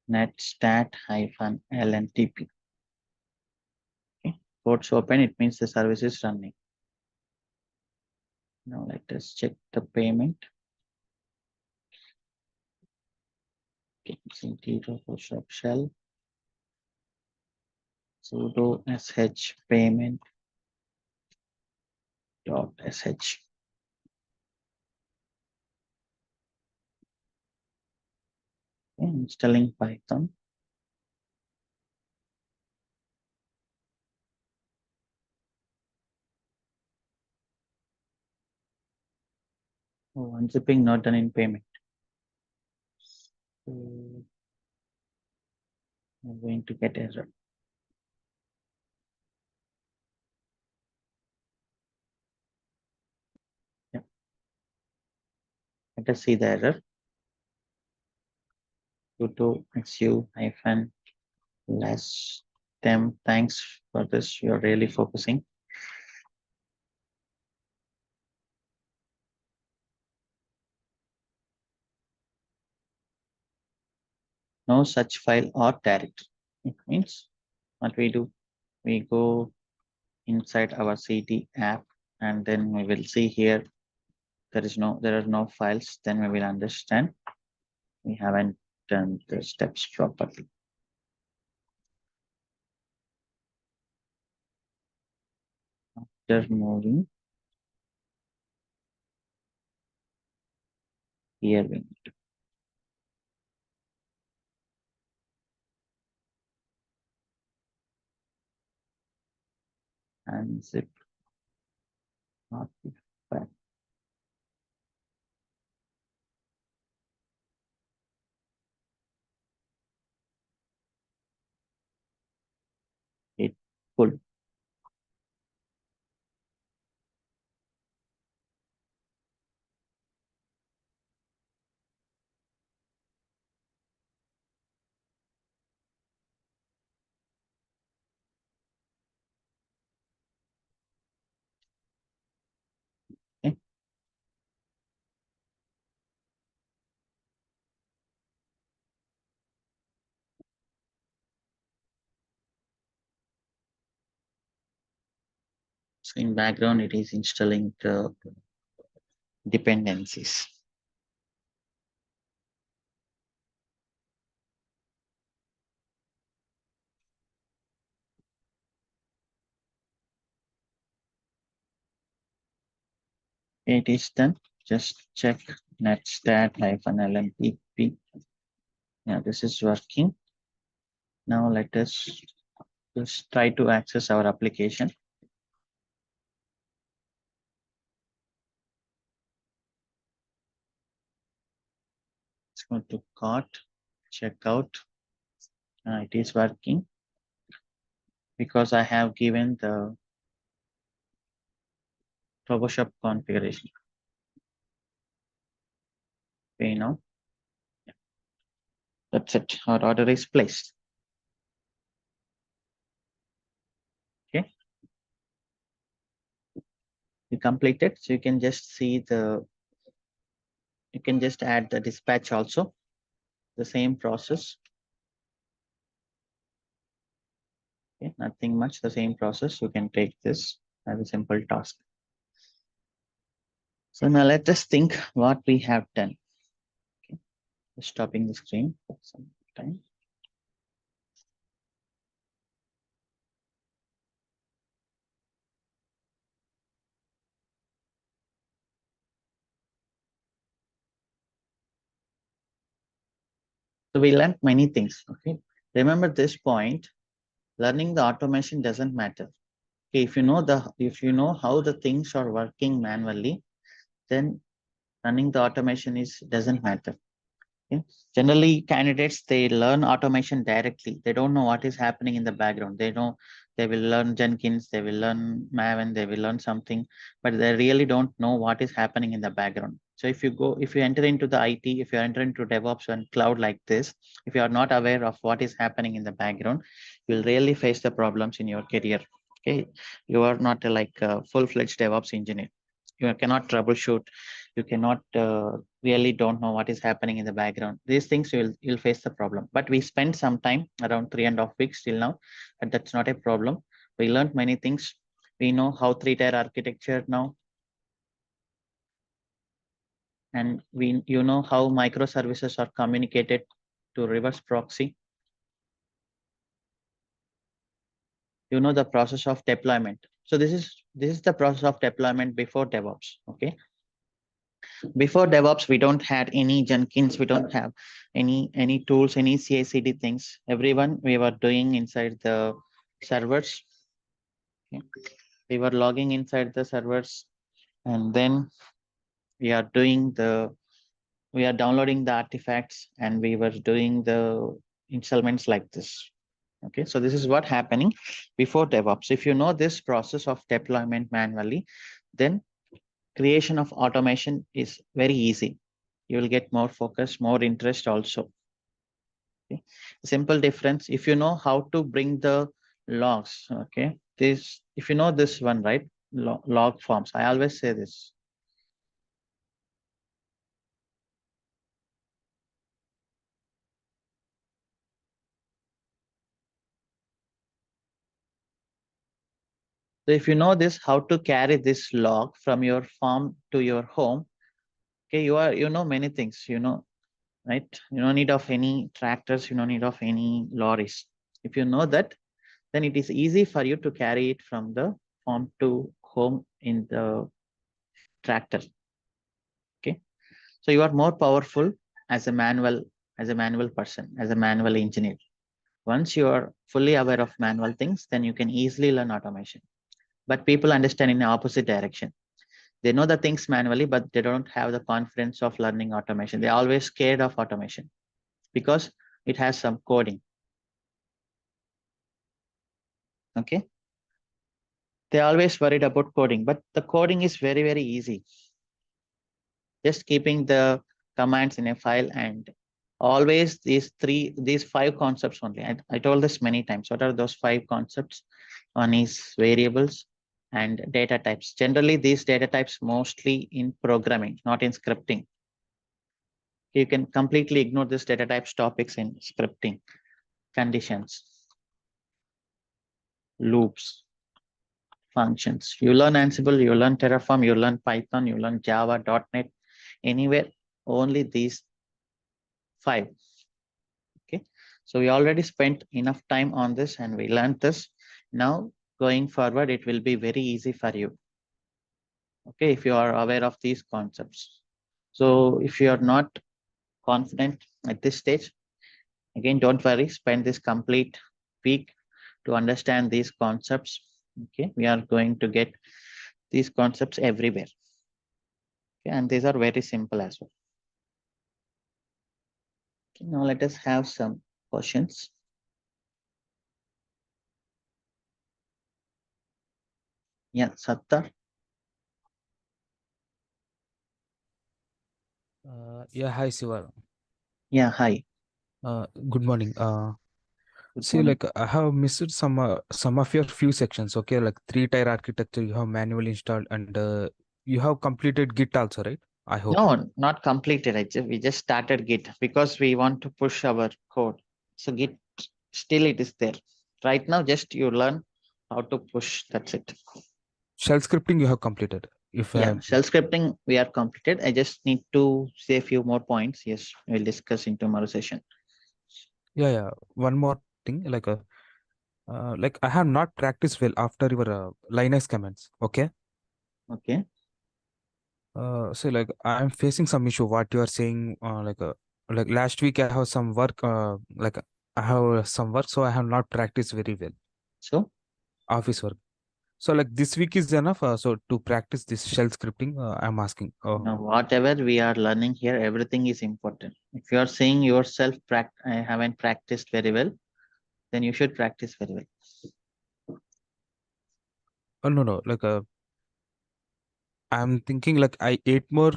Net stat -lntp. Okay, ports open, it means the service is running. Now let us check the payment. Okay, cd shop shell sudo sh payment dot sh. Okay, installing Python. Oh, unzipping not done in payment. So I'm going to get error. Yeah. Let us see the error. Sudo su hyphen less them. Thanks for this. You're really focusing. No such file or directory. It means what we do, we go inside our CD app, and then we will see here there are no files. Then we will understand we haven't done the steps properly. After moving here, we need to unzip not the file. It pull. Okay. So in background, it is installing the dependencies. It is done. Just check netstat -lntp. Yeah, this is working. Now let us just try to access our application. Let's go to cart, checkout. It is working because I have given the Photoshop configuration. Pay now. Yeah. That's it. Our order is placed. Okay. You completed. So you can just see you can just add the dispatch also. The same process. Okay, nothing much, the same process. You can take this as a simple task. So now let us think what we have done. Okay, stopping the screen for some time. So we learned many things. Okay, remember this point. Learning the automation doesn't matter. Okay, if you know how the things are working manually, then running the automation is doesn't matter. Okay? Generally, candidates they learn automation directly. They don't know what is happening in the background. They know they will learn Jenkins, they will learn Maven, they will learn something, but they really don't know what is happening in the background. So if you enter into the IT, if you enter into DevOps and cloud like this, if you are not aware of what is happening in the background, you will really face the problems in your career. Okay, you are not like a full-fledged DevOps engineer. You cannot troubleshoot. You cannot really don't know what is happening in the background. These things you'll face the problem. But we spent some time around 3.5 weeks till now, but that's not a problem. We learned many things. We know how three-tier architecture now, and we you know how microservices are communicated to reverse proxy. You know the process of deployment. So this is the process of deployment before DevOps. Okay, before DevOps, we don't had any Jenkins, we don't have any tools, any CI/CD things. Everyone we were doing inside the servers. Okay. We were logging inside the servers, and then we are doing the we are downloading the artifacts, and we were doing the installments like this. Okay, so this is what happening before DevOps. If you know this process of deployment manually, then creation of automation is very easy. You will get more focus, more interest also. Okay. Simple difference. If you know how to bring the logs, okay, this if you know this one, right? Log forms. I always say this. So if you know this, how to carry this log from your farm to your home, okay, you know many things, right? You don't need of any tractors, you don't need of any lorries. If you know that, then it is easy for you to carry it from the farm to home in the tractor. Okay, so you are more powerful as a manual person, as a manual engineer. Once you are fully aware of manual things, then you can easily learn automation. But people understand in the opposite direction. They know the things manually, but they don't have the confidence of learning automation. They're always scared of automation because it has some coding. Okay, they're always worried about coding, but the coding is very, very easy. Just keeping the commands in a file, and always these five concepts only. I told this many times. What are those five concepts? One is variables and data types. Generally, these data types mostly in programming, not in scripting. You can completely ignore this data types topics in scripting. Conditions, loops, functions. You learn Ansible, you learn Terraform, you learn Python, you learn Java, .NET, anywhere, only these five. Okay, so we already spent enough time on this and we learned this. Now going forward, it will be very easy for you. Okay, if you are aware of these concepts. So if you are not confident at this stage, again, don't worry, spend this complete week to understand these concepts. Okay, we are going to get these concepts everywhere. Okay, and these are very simple as well. Okay, now let us have some questions. Yeah, Sattar. Yeah, hi Siva. Yeah, hi. Good morning. Good See, morning. like I have missed some of your few sections. Okay, like three-tier architecture you have manually installed, and you have completed Git also, right? I hope. No, not completed. We just started Git because we want to push our code. So Git still it is there. Right now, just you learn how to push. That's it. Shell scripting you have completed. If Yeah, I'm shell scripting we are completed. I just need to say a few more points. Yes, we'll discuss in tomorrow session. yeah. One more thing, like I have not practiced well after your Linux commands. Okay. Okay. So like I'm facing some issue. What you are saying, like last week I have some work. Like I have some work, so I have not practiced very well So office work. So like this week is enough. So to practice this shell scripting, I'm asking. Oh, now whatever we are learning here, everything is important. If you are saying yourself, I haven't practiced very well, then you should practice very well. oh no no. I'm thinking like I eight more.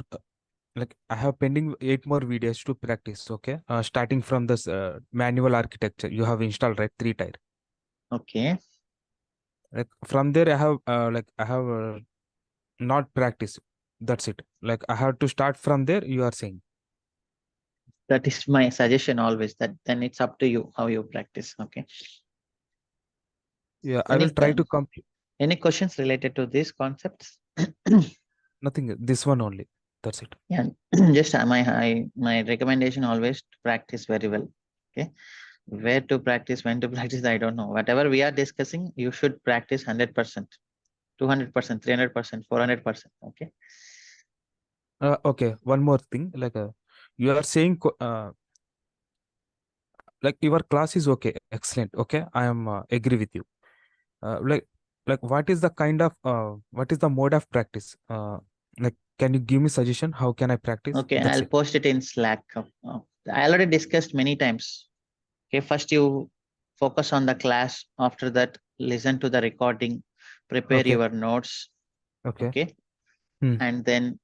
Like I have pending eight more videos to practice. Okay. Starting from this manual architecture you have installed, right? 3 tier. Okay. Like from there I have not practice. That's it. Like I have to start from there. You are saying. That is my suggestion always. That then it's up to you how you practice. Okay. Yeah, I will Any try to complete. any questions related to these concepts? Nothing. This one only. That's it. Yeah, just my recommendation always to practice very well. Okay, where to practice, when to practice, I don't know. Whatever we are discussing, you should practice 100%, 200%, 300%, 400%. Okay. Okay. One more thing. You are saying like your class is okay, excellent. Okay, I am agree with you. Like what is the what is the mode of practice? Like can you give me suggestion? How can I practice? Okay, That's I'll it. post it in Slack. I already discussed many times. Okay, first you focus on the class. After that, listen to the recording, prepare Okay. your notes. Okay. Okay, Hmm. and then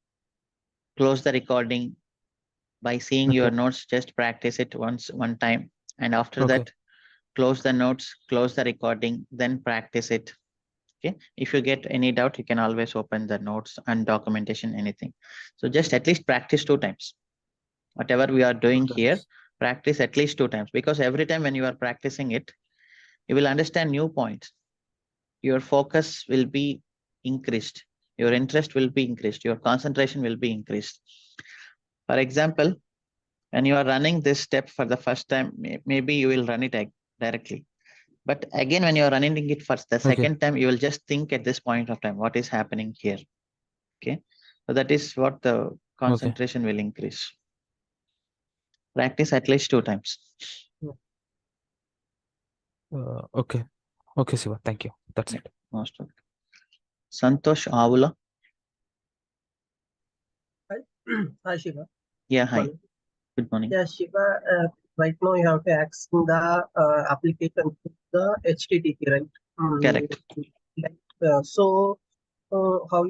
close the recording by seeing your Okay. notes. Just practice it one time, and after Okay. that, close the notes, close the recording, then practice it. Okay, if you get any doubt, you can always open the notes and documentation, anything. So just at least practice 2 times. Whatever we are Two doing here, times. practice at least 2 times, because every time when you are practicing it, you will understand new points. Your focus will be increased, your interest will be increased, your concentration will be increased. For example, when you are running this step for the first time, maybe you will run it directly. But again, when you are running it for the Okay. second time, you will just think at this point of time, what is happening here? Okay. So that is what the Okay. concentration will increase. Practice at least 2 times. Okay. Okay, Siva. Thank you. That's Yeah, it. most welcome. Santosh Avula. Hi, hi Shiva. Yeah, hi. Morning. Good morning. Yeah, Shiva. Right now you have to access the application to the HTTP, right? Correct. Like, how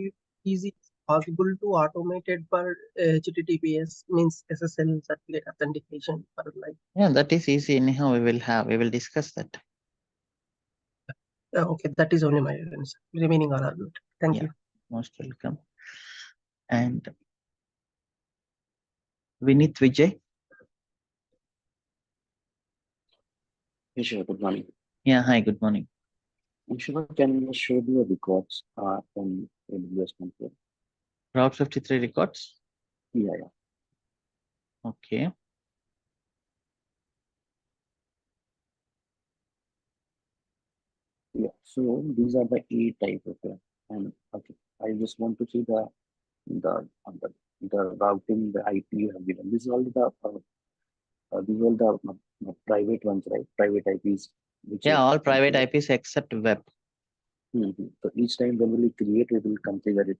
is it possible to automate it for HTTPS means SSL certificate authentication for like? Yeah, that is easy. Anyhow, we will discuss that. Okay, that is only my answer. Remaining all are good. Thank Yeah, you. most welcome. And Vinith Vijay. Hey, sure. Good morning. Yeah, hi, good morning. I'm sure can you show the records in AWS Control? Route 53 records. Yeah. Okay. Yeah. So these are the A type. Okay. And okay, I just want to see the the routing, the IP you have given. These are all the private ones, right? Private IPs which Yeah, you all private configure. IPs except web. So each time when we create, we will configure it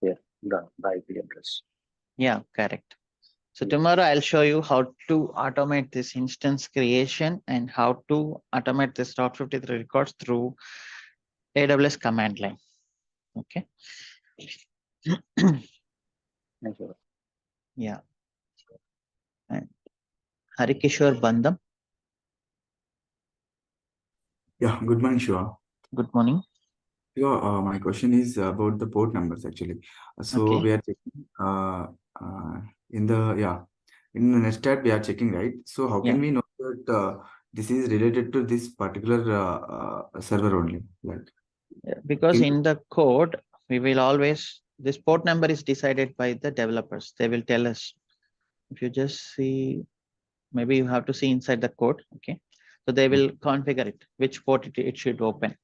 here, the IP address. Yeah, correct. So Yeah. tomorrow I'll show you how to automate this instance creation and how to automate this Route 53 records through AWS command line. Okay. Yeah, sure. Yeah. And Harikishore Bandam. Yeah, good morning, Shiva. Good morning. Shiva, my question is about the port numbers actually. So Okay. we are checking in the in the Nestat we are checking, right? So how Yeah. can we know that this is related to this particular server only. Like, Because can in the code, we will always, this port number is decided by the developers. They will tell us. If you just see, maybe you have to see inside the code. Okay. So they will configure it, which port it should open.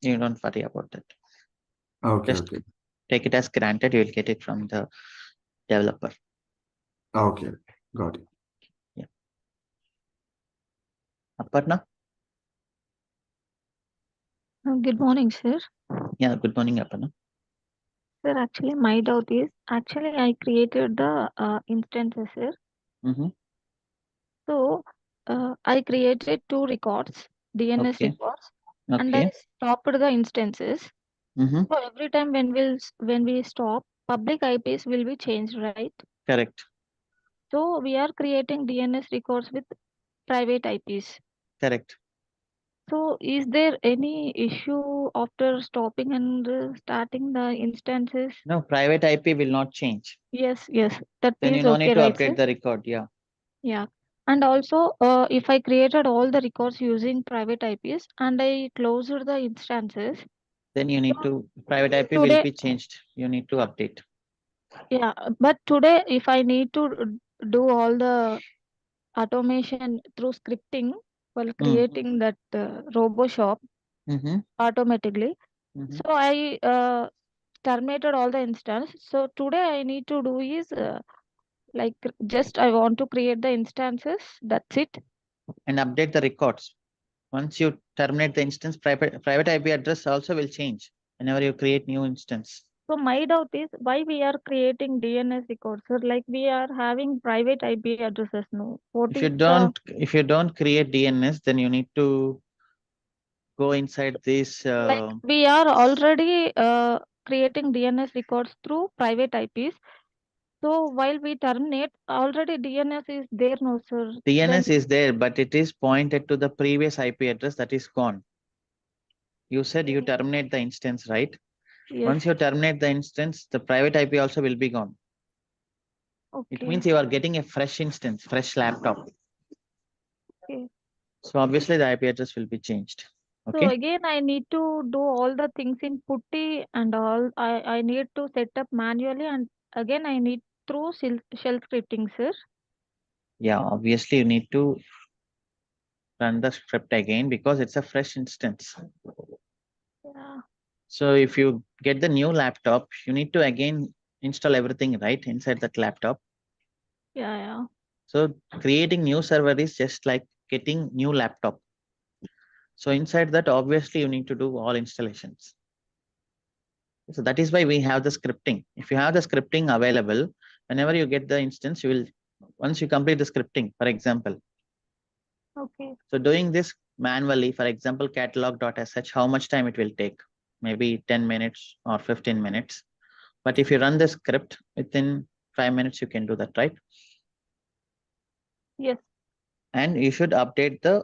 You don't worry about that. okay, Just okay, take it as granted. You will get it from the developer. okay, got it. Aparna? Good morning, sir. Yeah, good morning, Aparna. Sir, actually, my doubt is actually I created the instances, sir. Mm-hmm. So I created 2 records, DNS Okay. records, and Okay. I stopped the instances. Mm-hmm. So every time when we stop, public IPs will be changed, right? Correct. So we are creating DNS records with private IPs. Correct. So is there any issue after stopping and starting the instances? No, private IP will not change. Yes, that Then you is no okay, need to right, update sir? the record. Yeah. Yeah. And also, if I created all the records using private IPs and I closed the instances, Then you need so to, private IP will today, be changed. You need to update. yeah, but today, if I need to do all the automation through scripting while creating that RoboShop Mm-hmm. automatically, Mm-hmm. so I terminated all the instance. So today I need to do is like just I want to create the instances. That's it. And update the records. Once you terminate the instance, private IP address also will change whenever you create new instance. So my doubt is why we are creating DNS records, sir? Like we are having private IP addresses, no? What If is the you don't create DNS, then you need to go inside this. like we are already creating DNS records through private IPs. So while we terminate, already DNS is there, no, sir. DNS Then is there, but it is pointed to the previous IP address that is gone. You said you terminate the instance, right? yes, Once you terminate the instance, the private IP also will be gone. It okay, means you are getting a fresh instance, fresh laptop. okay. So obviously the IP address will be changed. So Okay. again, I need to do all the things in putty and all. I need to set up manually, and again I need through shell scripting, sir. Yeah, obviously you need to run the script again because it's a fresh instance. Yeah. So if you get the new laptop, you need to again install everything right inside that laptop. Yeah. So creating new server is just like getting new laptop. So inside that, obviously you need to do all installations. So that is why we have the scripting. If you have the scripting available, whenever you get the instance, you will, once you complete the scripting, for example. Okay. So doing this manually, for example, catalog.sh, how much time it will take? Maybe 10 minutes or 15 minutes. But if you run the script within 5 minutes, you can do that, right? Yes. And you should update the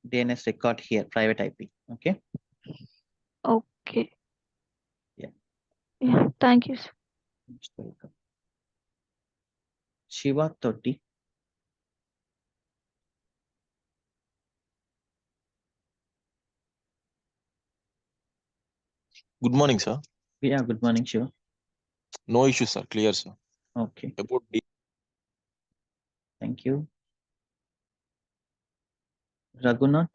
DNS record here, private IP. Okay. Okay. Yeah. Yeah. Thank you, sir. Most welcome. Shiva Totti. Good morning, sir. Yeah, good morning, Shiva. No issue, sir. Clear, sir. Okay. About Thank you. Raghunath.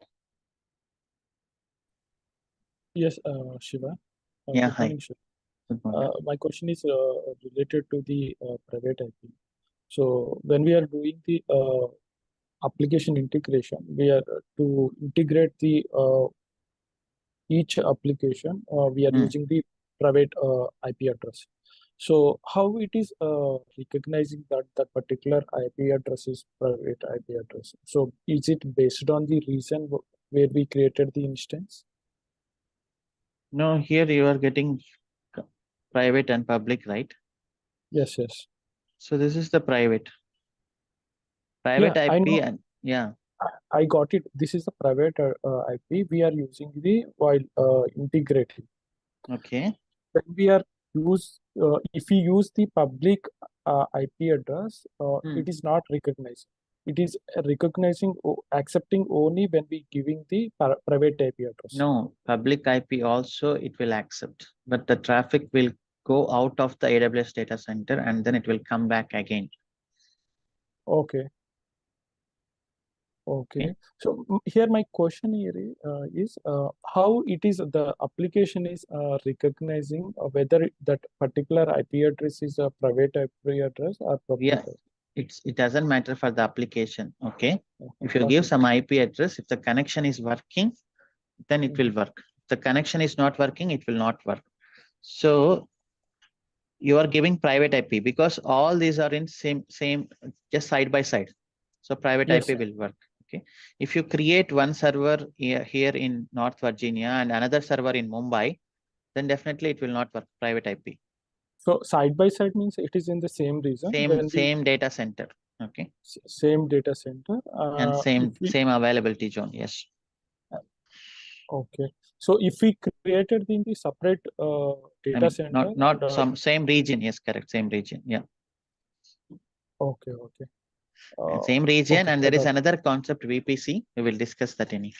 Yes, Shiva. Yeah, Good hi. morning, sir. Good morning. My question is related to the private IP. So when we are doing the application integration, we are to integrate the each application, we are using the private IP address. So how it is recognizing that that particular IP address is private IP address? So is it based on the reason where we created the instance? No, here you are getting private and public, right? Yes. So this is the private Yeah, I IP know. and yeah. I got it. This is the private IP. We are using the while integrating. Okay. When we are if we use the public IP address, it is not recognized. it is recognizing accepting only when we giving the private IP address. No, public IP also it will accept, but the traffic will go out of the AWS data center and then it will come back again. Okay. Okay. So here my question here is how it is the application is recognizing whether that particular IP address is a private IP address or public. Yeah, it doesn't matter for the application. Okay. If you Okay. give some IP address, if the connection is working, then it will work. If the connection is not working, it will not work. So you are giving private IP because all these are in same just side by side. So private Yes, IP will work. Okay. If you create one server here in North Virginia and another server in Mumbai, then definitely it will not work private IP. So side by side means it is in the same region. Same data center. Okay. Same data center. And same availability zone. Yes. Okay. So if we created in the separate data center, not some same region. Yes, correct. Same region. Yeah. Okay. Okay. And same region, okay, and there is another concept VPC. We will discuss that in.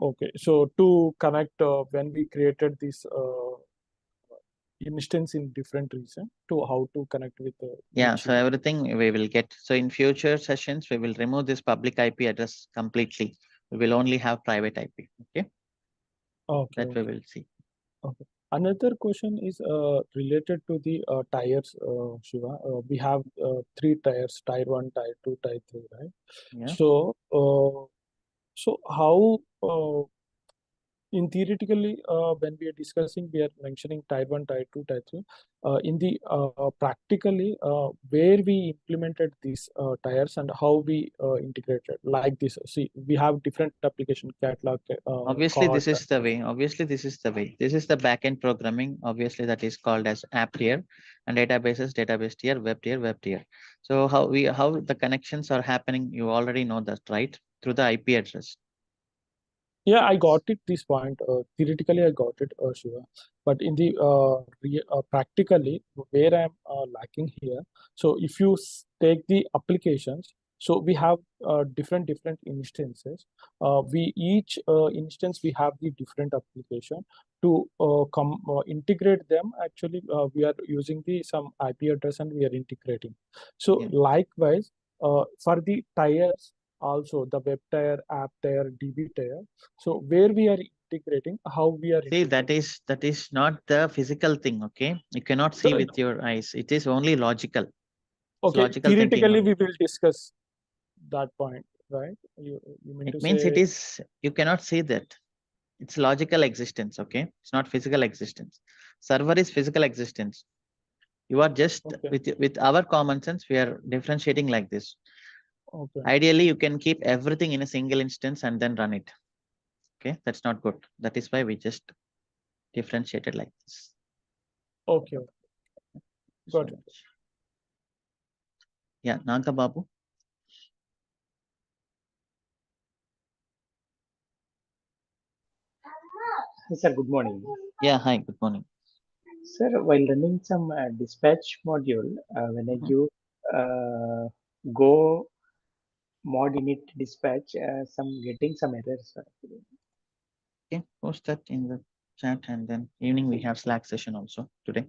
Okay. So to connect when we created this instance in different region, to how to connect with the Yeah. So everything we will get. So in future sessions, we will remove this public IP address completely. We will only have private IP. Okay. Okay. That we will see. Okay. Another question is related to the tires, Shiva. We have 3 tires: tier 1, tier 2, tier 3, right? Yeah. So, so how in theoretically when we are discussing, we are mentioning tier 1, tier 2, tier 3. In the practically where we implemented these tires and how we integrated like this. See, we have different application catalog. Obviously, this is the way. Obviously, this is the way. This is the backend programming. Obviously, that is called as app tier, and databases, database tier, web tier, web tier. So how the connections are happening, you already know that, right? Through the IP address. Yeah, I got it. This point theoretically, I got it, Shiva. But in the practically, where I'm lacking here. So if you take the applications, so we have different instances. We each instance we have the different application to integrate them. Actually, we are using the some IP address and we are integrating. So likewise, for the tires. Also the web tier, app tier, DB tier. So where we are integrating, how we are see that is not the physical thing. Okay, you cannot see with your eyes. It is only logical. Okay, logical theoretically we will discuss that point, right? You mean it to means say it is you cannot see that. It's logical existence. Okay, it's not physical existence. Server is physical existence. You are just with our common sense, we are differentiating like this. Okay. Ideally, you can keep everything in a single instance and then run it. Okay, that's not good. That is why we just differentiated like this. Okay. Got it. Yeah, Naga Babu. Sir, good morning. Yeah, hi, good morning. Sir, while running some dispatch module, when I give go mod init dispatch, getting some errors. Okay, post that in the chat, and then evening we have Slack session also today.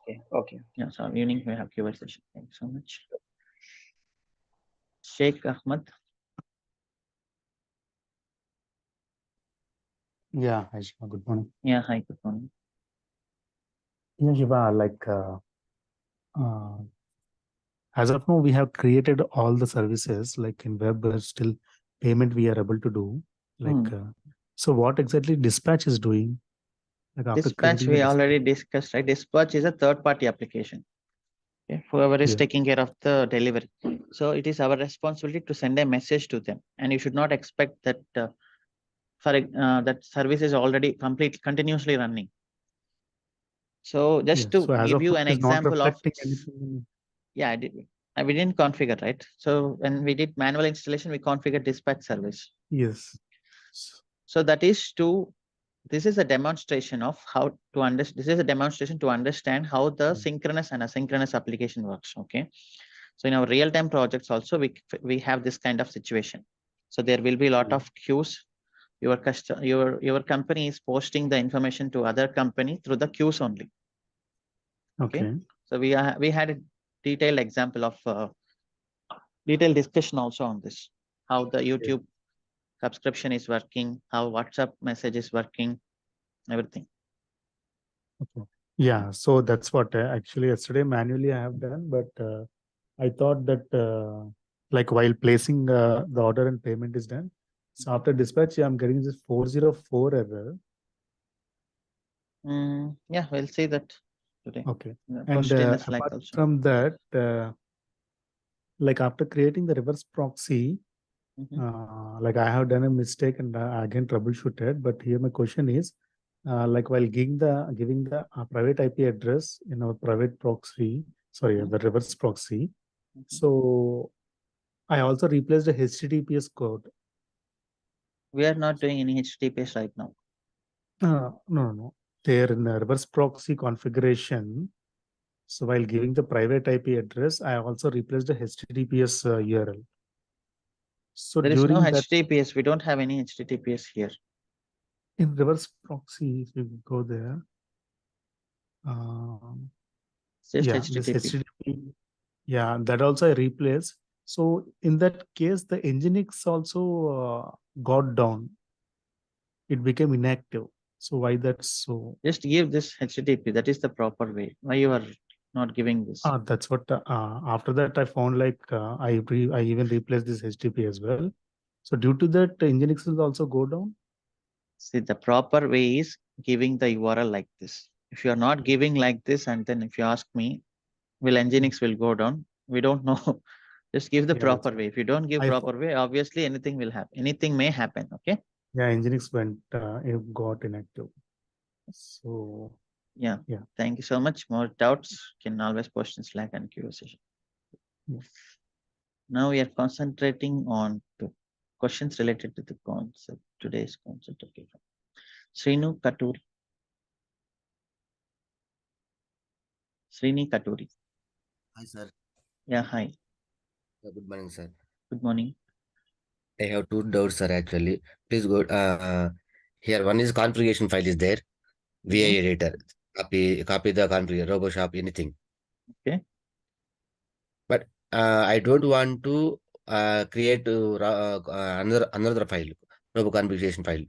Okay. Okay. Yeah, so evening we have Q&A session. Thank you so much. Sheikh Ahmad. Yeah, hi Shiva, good morning. Yeah, hi, good morning. Yeah, Shiva, like as of now, we have created all the services like in web, still payment we are able to do. Like, so what exactly dispatch is doing? Like after dispatch we already discussed, right? Dispatch is a third-party application. Okay? Whoever is taking care of the delivery. So it is our responsibility to send a message to them, and you should not expect that that service is already continuously running. So just to give you an example of, yeah, we didn't configure, right? So when we did manual installation, we configured dispatch service. Yes. So that is this is a demonstration of how to understand. This is a demonstration to understand how the synchronous and asynchronous application works. Okay. So in our real-time projects also, we have this kind of situation. So there will be a lot of queues. Your company is posting the information to other company through the queues only. Okay. So we had a detailed example of detailed discussion also on this, how the YouTube subscription is working, how WhatsApp message is working, everything. Okay. Yeah. So that's what actually yesterday manually I have done, but I thought that like while placing the order and payment is done. So after dispatch, I'm getting this 404 error. Yeah, we'll see that today. Okay. The And question is like apart also. from that, like after creating the reverse proxy, like I have done a mistake and again troubleshooted. But here my question is, like while giving the private IP address in our private proxy, sorry, the reverse proxy. So I also replaced the HTTPS code. We are not doing any HTTPS right now. No. There in the reverse proxy configuration. So while giving the private IP address, I also replaced the HTTPS URL. So There is no during that, HTTPS. We don't have any HTTPS here. in reverse proxy, if you go there, Just yeah, HTTP. this HTTP, yeah, that also I replaced. So in that case, the Nginx also got down. It became inactive. So why that's so? Just give this HTTP. That is the proper way. Why you are not giving this? That's what. After that, I found like I even replaced this HTTP as well. So due to that, Nginx will also go down. See, the proper way is giving the URL like this. If you are not giving like this, and then if you ask me, will Nginx will go down? We don't know. Just give the proper way. If you don't give proper way, obviously anything will happen. Anything may happen. Okay. Yeah, Nginx went, it got inactive. So yeah. Yeah. Thank you so much. More doubts can always post in Slack and Q session. Yeah. Now we are concentrating on questions related to the concept, today's concept. Okay. Srinu Katuri. Srini Katuri. Hi, sir. Yeah, hi. Good morning, sir. Good morning. I have two doubts, sir, actually. Please go. Here, one is configuration file is there. VI editor. Copy the configuration, RoboShop, anything. Okay. But I don't want to create another file, Robo configuration file.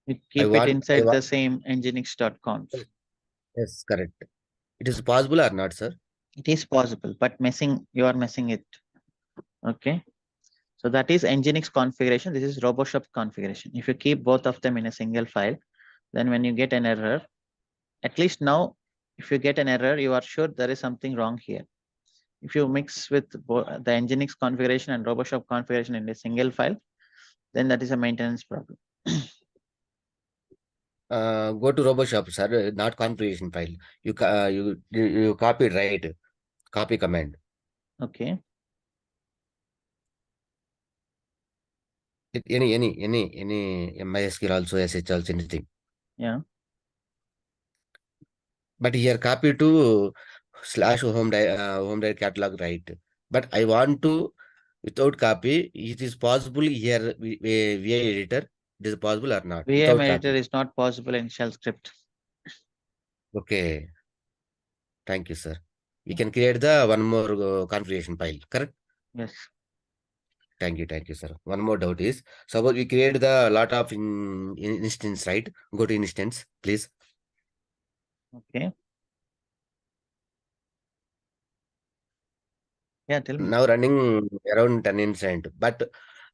You keep it inside the same nginx.conf. Yes, correct. It is possible or not, sir? It is possible, but you are messing it. Okay. So that is Nginx configuration. This is RoboShop configuration. If you keep both of them in a single file, then when you get an error, at least now, if you get an error, you are sure there is something wrong here. If you mix with the Nginx configuration and RoboShop configuration in a single file, then that is a maintenance problem. Go to RoboShop, sir, not configuration file. You copy right, copy command. Okay. Any MySQL also, SH also, anything. Yeah. But here copy to /home catalog, right? But I want to without copy. It is possible here VI editor. It is possible or not? VM Without editor copy. is not possible in shell script. Okay. Thank you, sir. We can create the one more configuration file, correct? Yes. Thank you, sir. One more doubt is, suppose we create the lot of instance, right? Go to instance, please. Okay. Yeah, tell me. Now running around 10 instance, but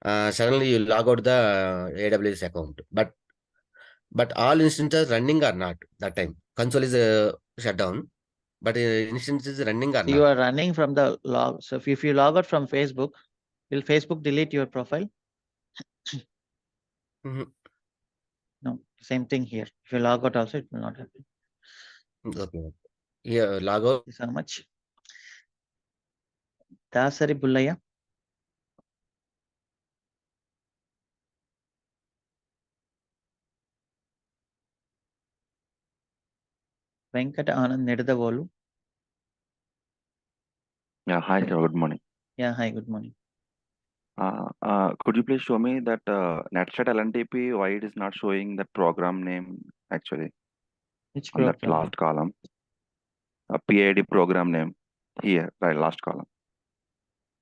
suddenly you log out the AWS account. But all instances running or not that time. Console is shut down, but instance is running or So you not. are running from the log. So if you log out from Facebook, will Facebook delete your profile? No, same thing here. If you log out also, it will not happen. Okay. Yeah, log out. Thank you so much. Dasari Bullaya. Venkata Anand Nedadavolu. Yeah, hi, sir. Good morning. Yeah, hi, good morning. Could you please show me that NetStat LNTP, why it is not showing that program name actually Which on that program? last column? PID program name here, right, last column.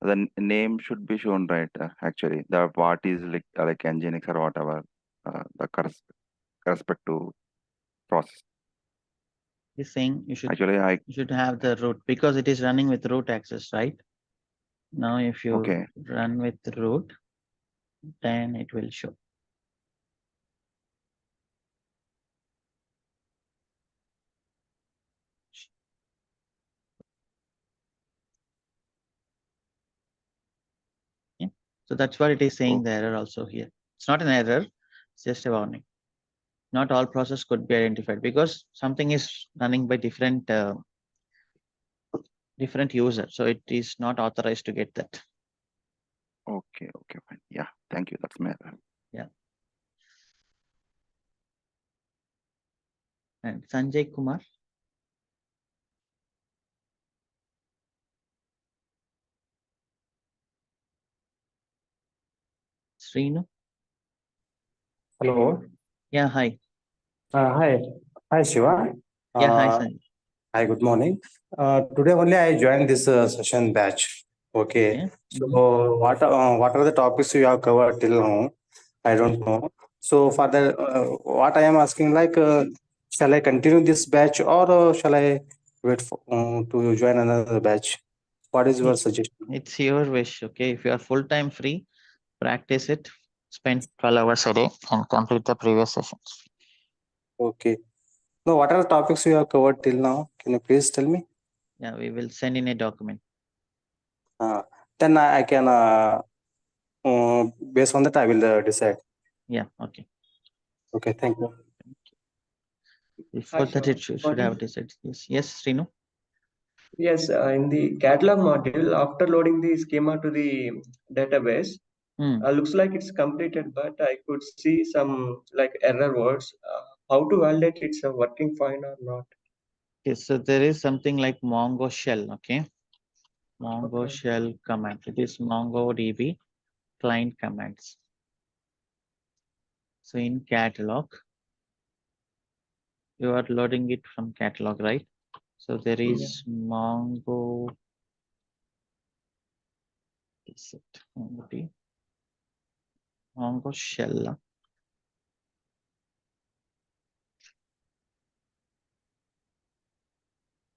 The name should be shown, right? Actually, the what is like Nginx or whatever, the correspective process. He's saying you should Actually, you should have the root because it is running with root access, right? Now, if you okay. run with root, then it will show. Yeah. So that's what it is saying, the error also here. It's not an error, it's just a warning. Not all process could be identified because something is running by different user. So it is not authorized to get that. Okay, fine. Yeah, thank you. That's my error. Yeah. And Sanjay Kumar. Srinu. Hello. Yeah, hi. Hi. Hi, Shiva. Yeah, hi, Sanjay. Hi, good morning. Today only I joined this session batch. Okay. Yeah. So what are the topics you have covered till now? I don't know. So for the what I am asking, like, shall I continue this batch or shall I wait for, to join another batch? What is your suggestion? It's your wish. Okay. If you are full-time free, practice it. Spend 12 hours a day and complete the previous sessions. Okay. No, what are the topics you have covered till now? Can you please tell me? Yeah, we will send in a document. Then I can, based on that, I will decide. Yeah, okay. Okay, thank you. Before that, it should have decided. Yes, Srinu. Yes, in the catalog module, after loading the schema to the database, looks like it's completed, but I could see some like error words. How to validate it's working fine or not? Okay, so there is something like Mongo shell. Okay. Mongo shell command. It is MongoDB client commands. So in catalog, you are loading it from catalog, right? So there is Mongo. Is it Mongo shell?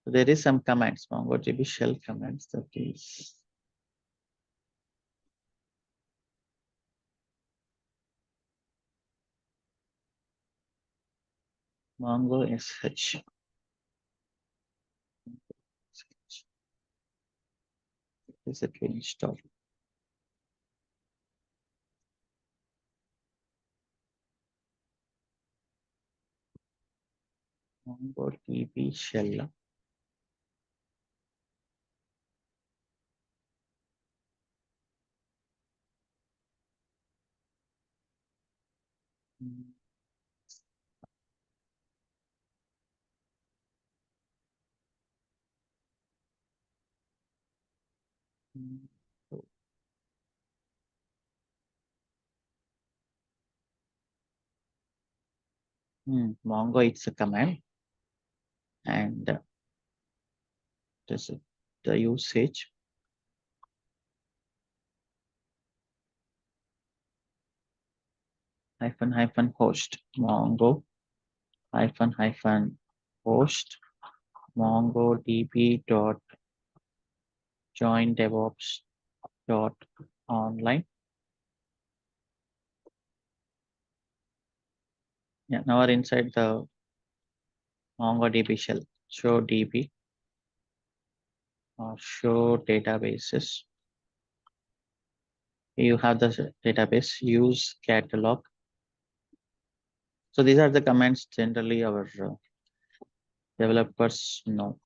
So there is some commands, MongoDB shell commands, that is Mongo sh. Is it will install? MongoDB shell. Mongo, it's a command, and this is the usage. -- host Mongo -- host MongoDB dot join DevOps dot online. Yeah, now we're inside the MongoDB shell. Show DB or show databases. You have the database, use catalog. So these are the commands generally our developers know.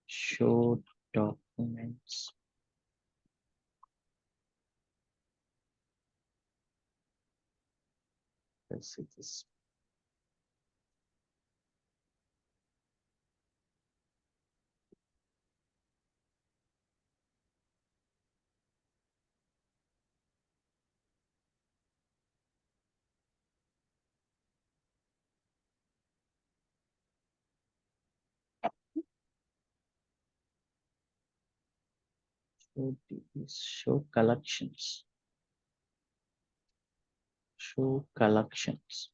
Show documents. Let's see this. Show collections. Show collections.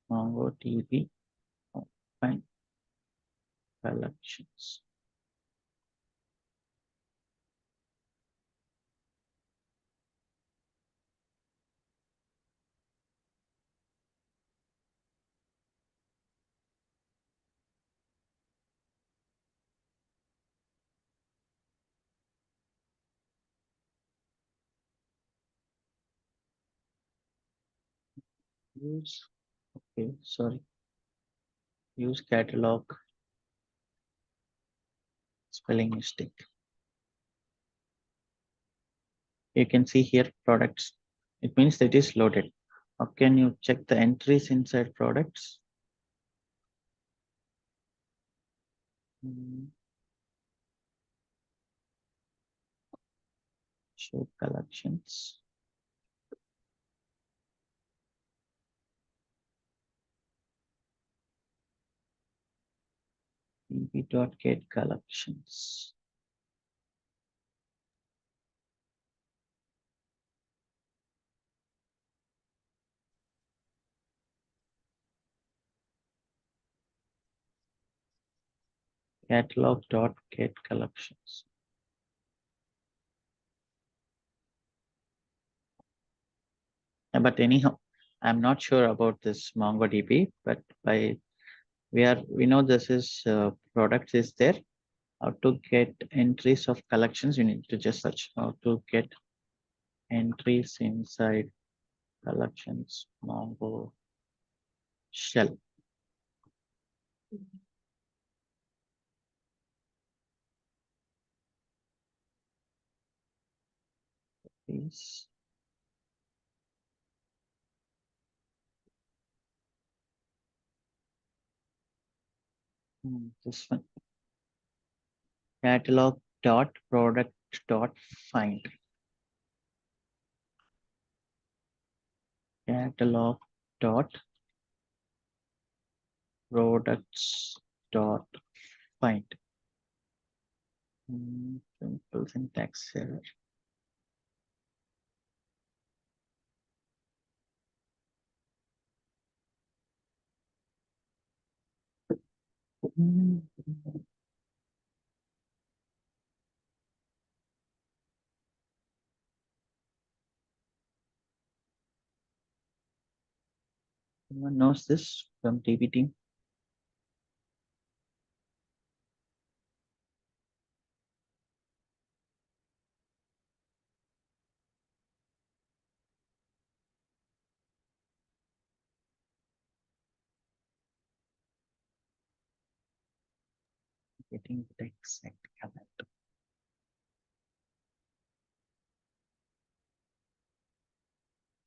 MongoDB. Fine. Collections. Use, okay, sorry. Use catalog. Spelling mistake. You can see here products. It means that it is loaded. How can you check the entries inside products? Show collections. db.get collections. Catalog.get collections. But anyhow, I'm not sure about this MongoDB, but we know this is products is there. How to get entries of collections? You need to just search how to get entries inside collections. Mongo shell. Please. This one. Catalog dot product dot find. Catalog dot products dot find. Simple syntax error. Someone knows this from DB team? Getting the exact command.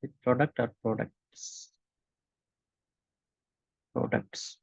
The product or products? Products.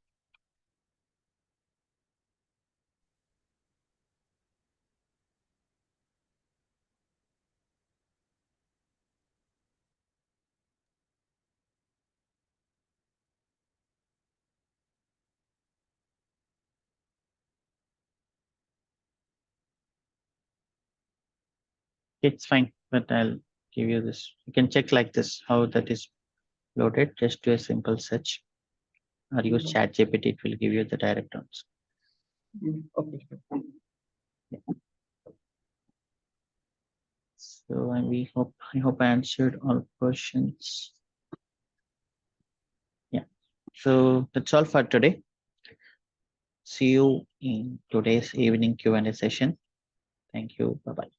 It's fine, but I'll give you this. You can check like this, how that is loaded. Just do a simple search or use ChatGPT. It will give you the direct answer. Okay. Yeah. So I hope I answered all questions. Yeah. So that's all for today. See you in today's evening Q&A session. Thank you. Bye-bye.